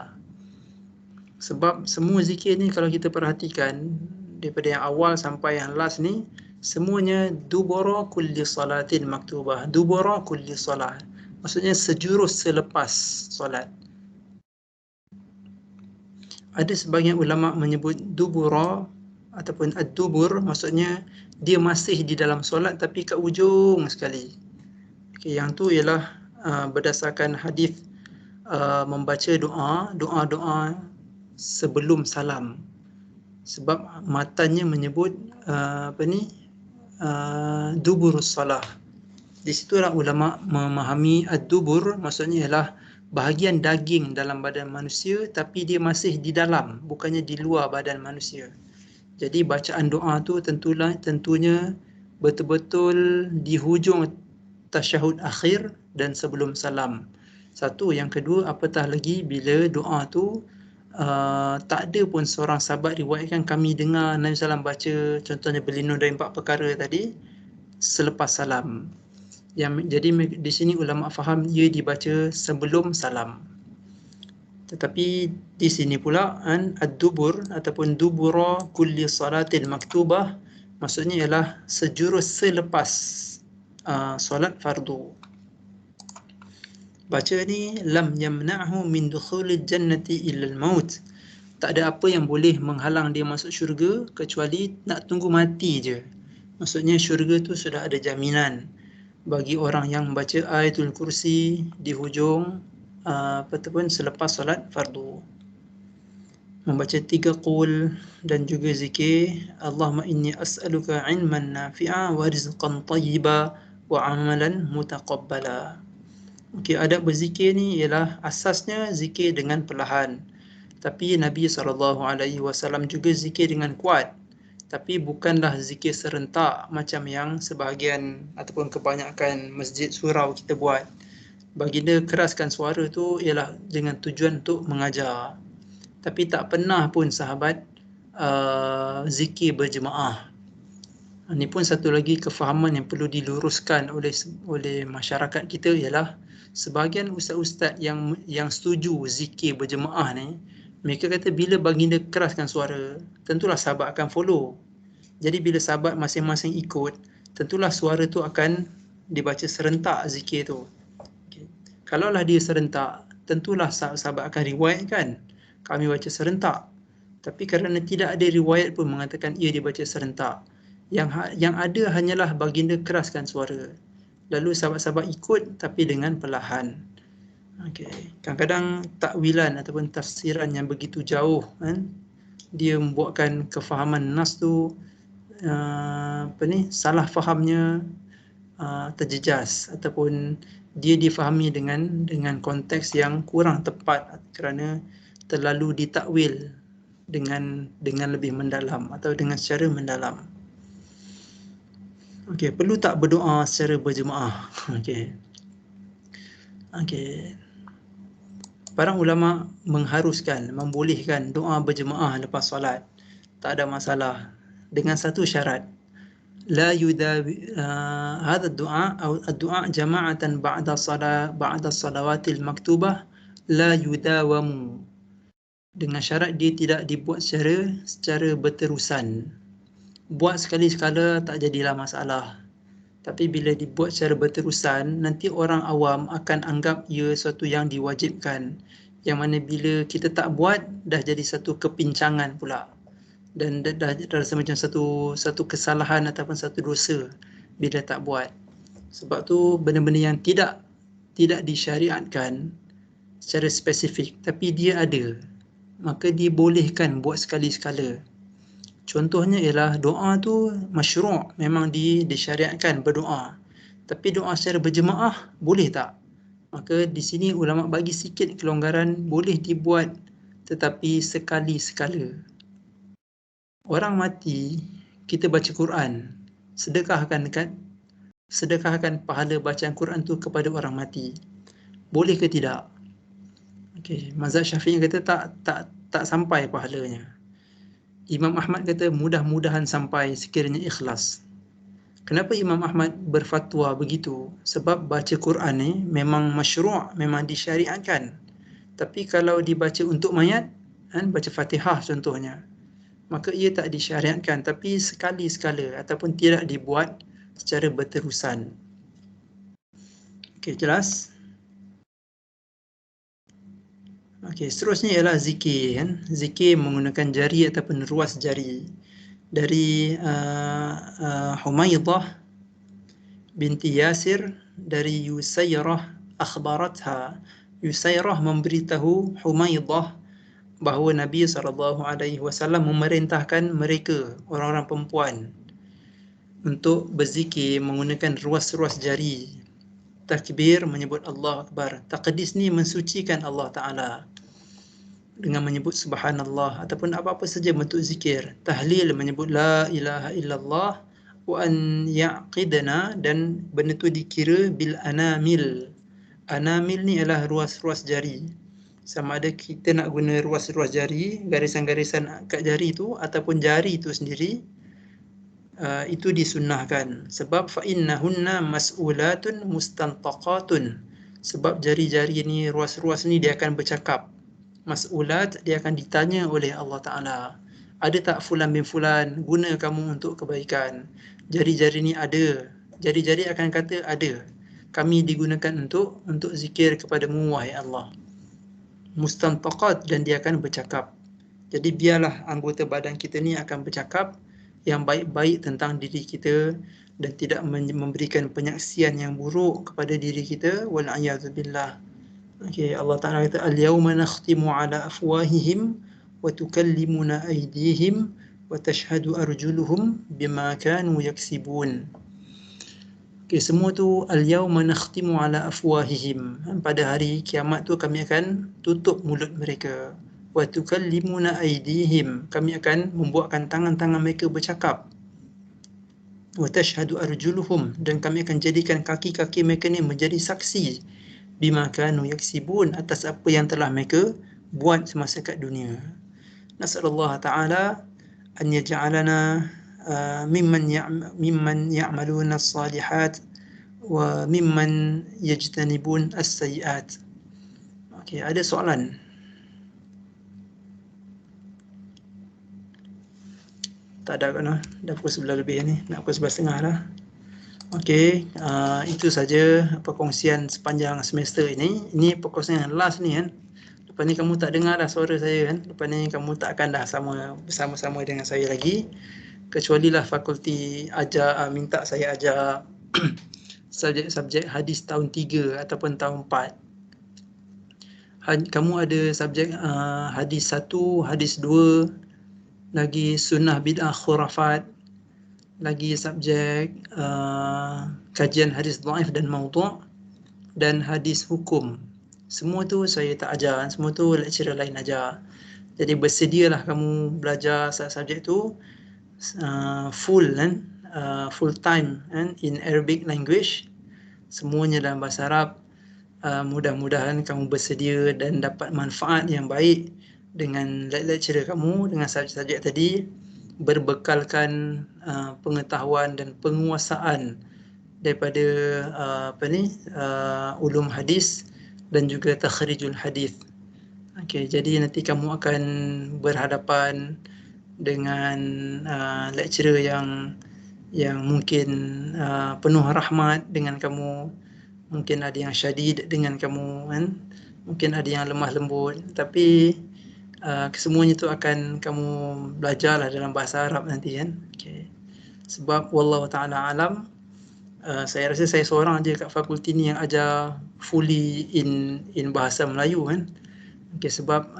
Sebab semua zikir ni kalau kita perhatikan daripada yang awal sampai yang last ni, semuanya dubura kulli salatin maktubah. Dubura kulli salat, maksudnya sejurus selepas solat. Ada sebahagian ulama menyebut dubura ataupun ad-dubur, maksudnya dia masih di dalam solat tapi kat ujung sekali. Okay, yang tu ialah berdasarkan hadis membaca doa sebelum salam. Sebab matanya menyebut duburus salah. Di situlah ulama memahami ad-dubur maksudnya ialah bahagian daging dalam badan manusia tapi dia masih di dalam, bukannya di luar badan manusia. Jadi bacaan doa tu tentunya betul-betul di hujung tasyahud akhir dan sebelum salam. Satu, yang kedua, apatah lagi bila doa tu tak ada pun seorang sahabat riwayatkan kami dengar Nabi SAW baca contohnya berlindung dari 4 perkara tadi selepas salam. Jadi di sini ulama faham ia dibaca sebelum salam. Tetapi di sini pula ad-dubur ataupun dubura kulli salatin maktubah maksudnya ialah sejurus selepas solat fardu. Baca ni lam yamna'hu min dukhulil jannati illa al-maut. Tak ada apa yang boleh menghalang dia masuk syurga kecuali nak tunggu mati je. Maksudnya syurga tu sudah ada jaminan bagi orang yang membaca ayatul kursi di hujung ataupun selepas solat fardu. Membaca 3 qul dan juga zikir Allahumma inni as'aluka ilman nafi'a wa rizqan tayyiba wa amalan mutaqabbala. Okey, adab berzikir ni ialah asasnya zikir dengan perlahan. Tapi Nabi SAW juga zikir dengan kuat. Tapi bukanlah zikir serentak macam yang sebahagian ataupun kebanyakan masjid surau kita buat. Baginda keraskan suara tu ialah dengan tujuan untuk mengajar. Tapi tak pernah pun sahabat zikir berjemaah. Ini pun satu lagi kefahaman yang perlu diluruskan oleh masyarakat kita ialah Sebahagian ustaz-ustaz yang setuju zikir berjemaah ni, mereka kata bila baginda keraskan suara, tentulah sahabat akan follow. Jadi bila sahabat masing-masing ikut, tentulah suara tu akan dibaca serentak zikir tu. Okay. Kalaulah dia serentak, tentulah sahabat akan riwayatkan, kami baca serentak. Tapi kerana tidak ada riwayat pun mengatakan ia dibaca serentak, yang ada hanyalah baginda keraskan suara. Lalu sahabat-sahabat ikut tapi dengan perlahan. Okay. Kadang-kadang takwilan ataupun tafsiran yang begitu jauh kan, dia membuatkan kefahaman nas tu salah fahamnya terjejas ataupun dia difahami dengan konteks yang kurang tepat kerana terlalu ditakwil dengan lebih mendalam atau dengan secara mendalam. Okey, perlu tak berdoa secara berjemaah? Okey. Para ulama mengharuskan, membolehkan doa berjemaah lepas solat. Tak ada masalah dengan satu syarat. La yudawi hadha ad-du'a atau ad-du'a jama'atan ba'da salawatil maktubah la yudawamu. Dengan syarat dia tidak dibuat secara berterusan. Buat sekali-sekala tak jadilah masalah. Tapi bila dibuat secara berterusan, nanti orang awam akan anggap ia sesuatu yang diwajibkan. Yang mana bila kita tak buat, dah jadi satu kepincangan pula. Dan dah rasa macam satu kesalahan ataupun satu dosa bila tak buat. Sebab tu benda-benda yang tidak disyariatkan secara spesifik, tapi dia ada, maka dibolehkan buat sekali-sekala. Contohnya ialah doa tu masyru', memang disyariatkan berdoa. Tapi doa secara berjemaah boleh tak? Maka di sini ulama bagi sikit kelonggaran, boleh dibuat tetapi sekali-sekala. Orang mati, kita baca Quran, sedekahkan pahala bacaan Quran tu kepada orang mati. Boleh ke tidak? Okey, mazhab Syafi'i kata tak sampai pahalanya. Imam Ahmad kata mudah-mudahan sampai sekiranya ikhlas. Kenapa Imam Ahmad berfatwa begitu? Sebab baca Quran ni memang masyru', memang disyariatkan. Tapi kalau dibaca untuk mayat, baca Fatihah contohnya, maka ia tak disyariatkan, tapi sekali-sekala ataupun tidak dibuat secara berterusan. Okey, jelas? Okey, seterusnya ialah zikir kan. Zikir menggunakan jari ataupun ruas jari. Dari Humaydah binti Yasir dari Yusayrah akhbaratha. Yusayrah memberitahu Humaydah bahawa Nabi SAW memerintahkan mereka, orang-orang perempuan, untuk berzikir menggunakan ruas-ruas jari. Takbir menyebut Allah Akbar. Taqdis ni mensucikan Allah Ta'ala dengan menyebut subhanallah ataupun apa-apa saja bentuk zikir. Tahlil menyebut la ilaha illallah wa an ya'qidna, dan benda tu dikira bil anamil. Anamil ni adalah ruas-ruas jari. Sama ada kita nak guna ruas-ruas jari, garisan-garisan kat jari tu ataupun jari tu sendiri, itu disunnahkan. Sebab fa innahunna mas'ulatun mustantaqatun. Sebab jari-jari ni, ruas-ruas ni dia akan bercakap. Mas'ulat, dia akan ditanya oleh Allah Ta'ala. Ada tak fulan bin fulan guna kamu untuk kebaikan? Jari-jari ni ada. Jari-jari akan kata ada. Kami digunakan untuk zikir kepadamu wahai Allah. Mustantaqat, dan dia akan bercakap. Jadi biarlah anggota badan kita ni akan bercakap yang baik-baik tentang diri kita dan tidak memberikan penyaksian yang buruk kepada diri kita. Wal'iyadzubillah. Okay, Allah Ta'ala kata al-yawma nakhtimu ala afwahihim wa tukallimuna aydihim wa tashhadu arjuluhum bima kanu yaksibun. Okay, semua tu al-yawma nakhtimu ala afwahihim. Pada hari kiamat tu kami akan tutup mulut mereka. Wa tukallimuna aydihim, kami akan membuatkan tangan-tangan mereka bercakap. Wa tashhadu arjuluhum, dan kami akan jadikan kaki-kaki mereka ni menjadi saksi bima kanu yaksibun, atas apa yang telah mereka buat semasa kat dunia. Nasallallahu ta'ala an yaj'alana mimman ya'maluna as-salihat wa mimman yajtanibun as-sayyi'at. Okey, ada soalan? Tak ada kan? Dah pukul 11 lebih ni, nak pukul 11.30 dah. Okey, itu saja perkongsian sepanjang semester ini. Ini perkongsian yang last ni kan. Lepas ni kamu tak dengar dah suara saya kan. Lepas ni kamu tak akan dah bersama-sama dengan saya lagi. Kecuali lah fakulti minta saya ajar subjek-subjek hadis tahun 3 ataupun tahun 4. Kamu ada subjek hadis 1, hadis 2, lagi sunnah bid'ah khurafat, lagi subjek kajian hadis dhaif dan maudhu' dan hadis hukum. Semua tu saya tak ajar, semua tu lecturer lain ajar. Jadi bersedialah kamu belajar subjek tu full kan, full time kan, in Arabic language, semuanya dalam bahasa Arab. Mudah-mudahan kamu bersedia dan dapat manfaat yang baik dengan lecturer kamu, dengan subjek-subjek tadi, berbekalkan pengetahuan dan penguasaan daripada ulum hadis dan juga takhrijul hadis. Okey, jadi nanti kamu akan berhadapan dengan lecturer yang mungkin penuh rahmat dengan kamu, mungkin ada yang syadid dengan kamu kan, mungkin ada yang lemah lembut, tapi kesemuanya itu akan kamu belajarlah dalam bahasa Arab nanti kan. Okay. Sebab wallahu ta'ala alam, saya rasa saya seorang je kat fakulti ni yang ajar fully in bahasa Melayu kan. Okay, sebab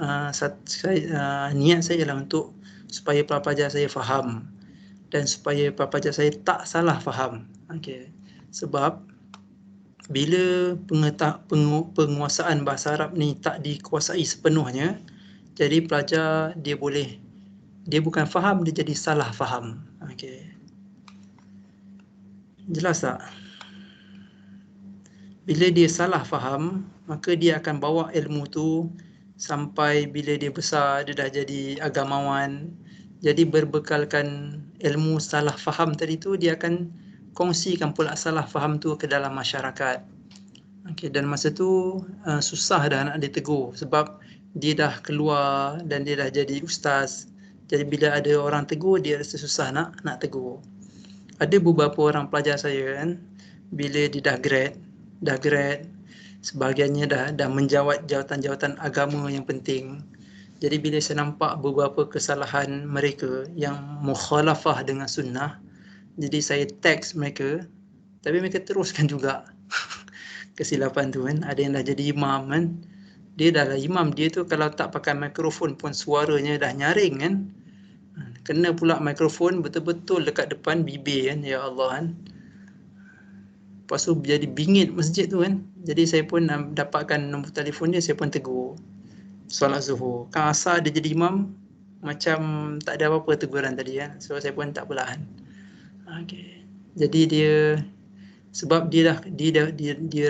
niat saya ialah untuk supaya pelajar saya faham dan supaya pelajar saya tak salah faham. Okay. Sebab bila penguasaan bahasa Arab ni tak dikuasai sepenuhnya, jadi pelajar dia bukan faham, dia jadi salah faham. Okey. Jelas tak? Bila dia salah faham, maka dia akan bawa ilmu tu sampai bila dia besar, dia dah jadi agamawan. Jadi berbekalkan ilmu salah faham tadi tu, dia akan kongsikan pula salah faham tu ke dalam masyarakat. Okey, dan masa tu susah dah nak ditegur sebab dia dah keluar dan dia dah jadi ustaz. Jadi bila ada orang tegur, dia rasa susah nak tegur. Ada beberapa orang pelajar saya kan, bila dia dah grad, sebahagiannya dah menjawat jawatan-jawatan agama yang penting. Jadi bila saya nampak beberapa kesalahan mereka yang mukhalafah dengan sunnah, jadi saya teks mereka, tapi mereka teruskan juga kesilapan tu kan. Ada yang dah jadi imam kan, dia dah lah imam, dia tu kalau tak pakai mikrofon pun suaranya dah nyaring kan. Kena pula mikrofon betul-betul dekat depan bibir kan, ya Allah kan. Lepas tu jadi bingit masjid tu kan. Jadi saya pun dapatkan nombor telefon dia, saya pun tegur solat zuhur. Kan asal dia jadi imam, macam tak ada apa-apa teguran tadi kan. So saya pun tak apalah kan. Okay. Jadi dia, sebab dia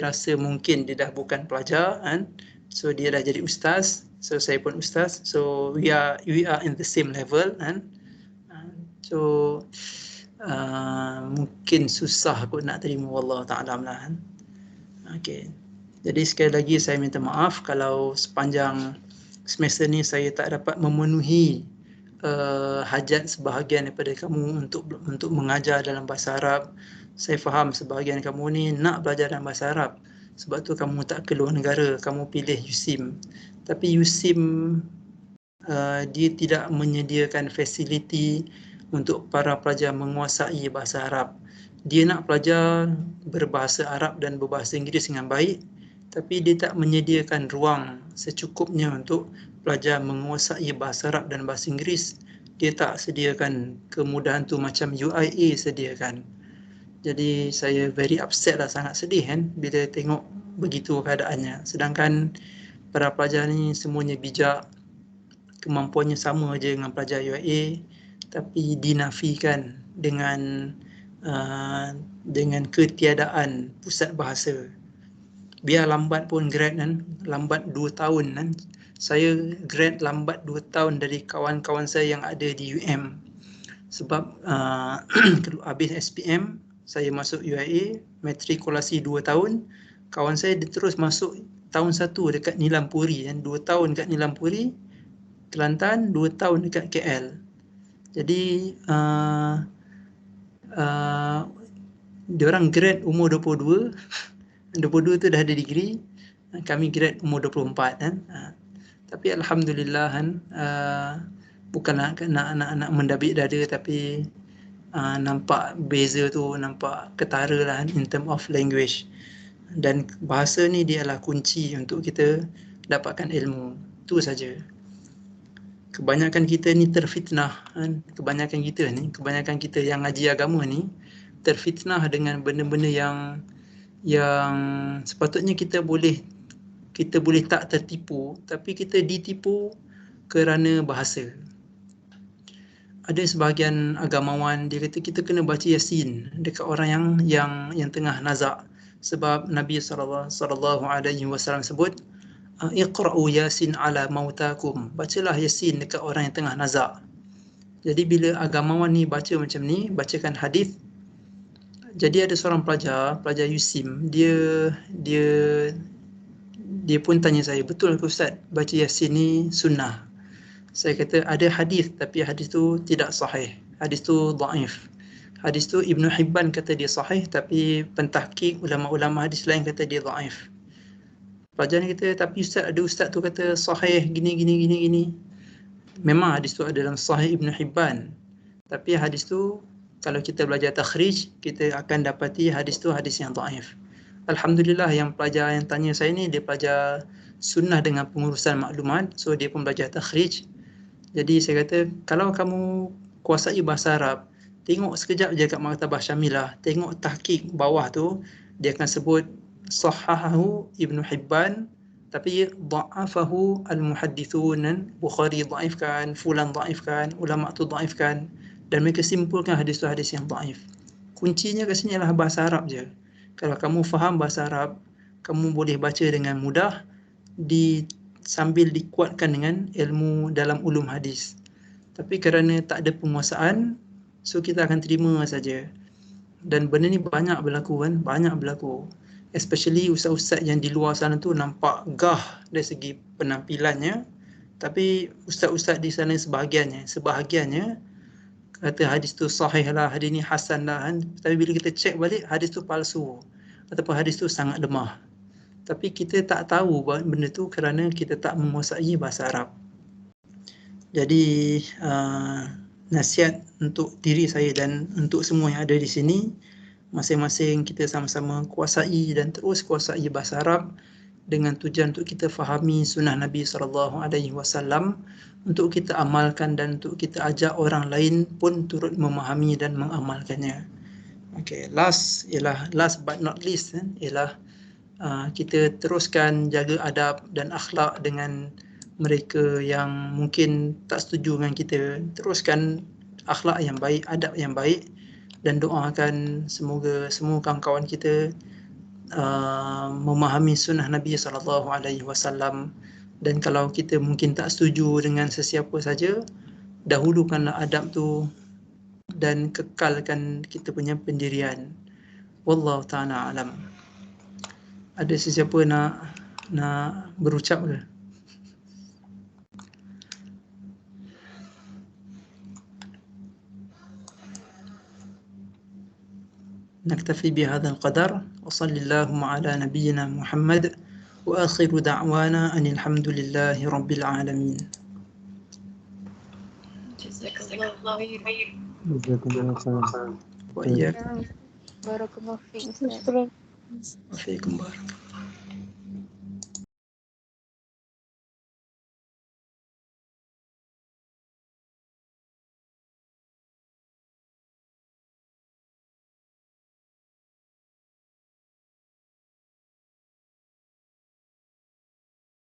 rasa mungkin dia dah bukan pelajar kan. So dia dah jadi ustaz. So saya pun ustaz. So we are in the same level kan. So mungkin susah kot nak terima, wallahu ta'ala lah kan. Okay. Jadi sekali lagi saya minta maaf kalau sepanjang semester ni saya tak dapat memenuhi hajat sebahagian daripada kamu untuk mengajar dalam bahasa Arab. Saya faham sebahagian kamu ni nak belajar dalam bahasa Arab. Sebab tu kamu tak keluar negara, kamu pilih USIM. Tapi USIM dia tidak menyediakan fasiliti untuk para pelajar menguasai bahasa Arab. Dia nak pelajar berbahasa Arab dan berbahasa Inggeris dengan baik, tapi dia tak menyediakan ruang secukupnya untuk pelajar menguasai bahasa Arab dan bahasa Inggeris. Dia tak sediakan kemudahan tu macam UIA sediakan. Jadi saya very upset lah, sangat sedih kan bila tengok begitu keadaannya. Sedangkan para pelajar ni semuanya bijak, kemampuannya sama je dengan pelajar UIA, tapi dinafikan dengan ketiadaan pusat bahasa. Biar lambat pun grad kan, lambat 2 tahun kan. Saya grad lambat 2 tahun dari kawan-kawan saya yang ada di UM. Sebab habis SPM, saya masuk UIA, matrikulasi 2 tahun. Kawan saya dia terus masuk tahun 1 dekat Nilampuri kan, 2 tahun dekat Nilampuri, Kelantan, 2 tahun dekat KL. Jadi diorang grad umur 22. 22 tu dah ada degree. Kami grad umur 24 kan. Tapi alhamdulillah kan, bukan nak mendabik dada, tapi nampak beza tu, nampak ketara lah in term of language. Dan bahasa ni dia adalah kunci untuk kita dapatkan ilmu. Tu saja. Kebanyakan kita ni terfitnah kan? Kebanyakan kita yang ngaji agama ni terfitnah dengan benda-benda yang sepatutnya kita boleh tak tertipu, tapi kita ditipu kerana bahasa. Ada sebahagian agamawan dia kata kita kena baca Yasin dekat orang yang tengah nazak, sebab Nabi sallallahu alaihi wasallam sebut iqra'u Yasin ala mautakum, bacalah Yasin dekat orang yang tengah nazak. Jadi bila agamawan ni baca macam ni, bacakan hadis. Jadi ada seorang pelajar USIM, dia pun tanya saya, betul ke Ustaz baca Yasin ni sunnah? Saya kata ada hadis, tapi hadis tu tidak sahih. Hadis tu dhaif. Hadis tu Ibn Hibban kata dia sahih, tapi pentahqiq ulama-ulama hadis lain kata dia dhaif. Pelajar ni kata, tapi Ustaz, ada Ustaz tu kata sahih gini. Memang hadis tu ada dalam Sahih Ibn Hibban. Tapi hadis tu kalau kita belajar takhrij, kita akan dapati hadis tu hadis yang dhaif. Alhamdulillah yang pelajar yang tanya saya ni, dia pelajar sunnah dengan pengurusan maklumat, so dia pun belajar takhrij. Jadi saya kata, kalau kamu kuasai bahasa Arab, tengok sekejap je kat Maktabah Syamilah, tengok tahqiq bawah tu, dia akan sebut sahahahu Ibn Hibban, tapi dha'afahu al-muhaddithun, Bukhari dhaifkan, fulan dhaifkan, ulama tu dhaifkan, dan mereka simpulkan hadis tu hadis yang dhaif. Kuncinya kat sini adalah bahasa Arab je. Kalau kamu faham bahasa Arab, kamu boleh baca dengan mudah, sambil dikuatkan dengan ilmu dalam ulum hadis. Tapi kerana tak ada penguasaan, so kita akan terima saja. Dan benda ni banyak berlaku kan, especially ustaz-ustaz yang di luar sana tu nampak gah dari segi penampilannya, tapi ustaz-ustaz di sana sebahagiannya kata hadis tu sahih lah, hadis ni hasan lah kan. Tapi bila kita cek balik, hadis tu palsu ataupun hadis tu sangat lemah. Tapi kita tak tahu benda tu kerana kita tak menguasai bahasa Arab. Jadi nasihat untuk diri saya dan untuk semua yang ada di sini, masing-masing kita sama-sama kuasai dan terus kuasai bahasa Arab dengan tujuan untuk kita fahami sunnah Nabi SAW, untuk kita amalkan dan untuk kita ajak orang lain pun turut memahami dan mengamalkannya. Okay, last but not least ialah kita teruskan jaga adab dan akhlak dengan mereka yang mungkin tak setuju dengan kita. Teruskan akhlak yang baik, adab yang baik, dan doakan semoga semua kawan-kawan kita memahami sunnah Nabi SAW. Dan kalau kita mungkin tak setuju dengan sesiapa saja, dahulukanlah adab tu dan kekalkan kita punya pendirian. Wallahu ta'ala alam. Ada sesiapa nak berucap ke? نكتفي بهذا القدر وصلى اللهم على نبينا محمد وآخر دعوانا أن الحمد لله رب العالمين. جزاك الله خير. جزاكم الله خيرا. وإياكم. بارك الله فيك. وفيكم بارك.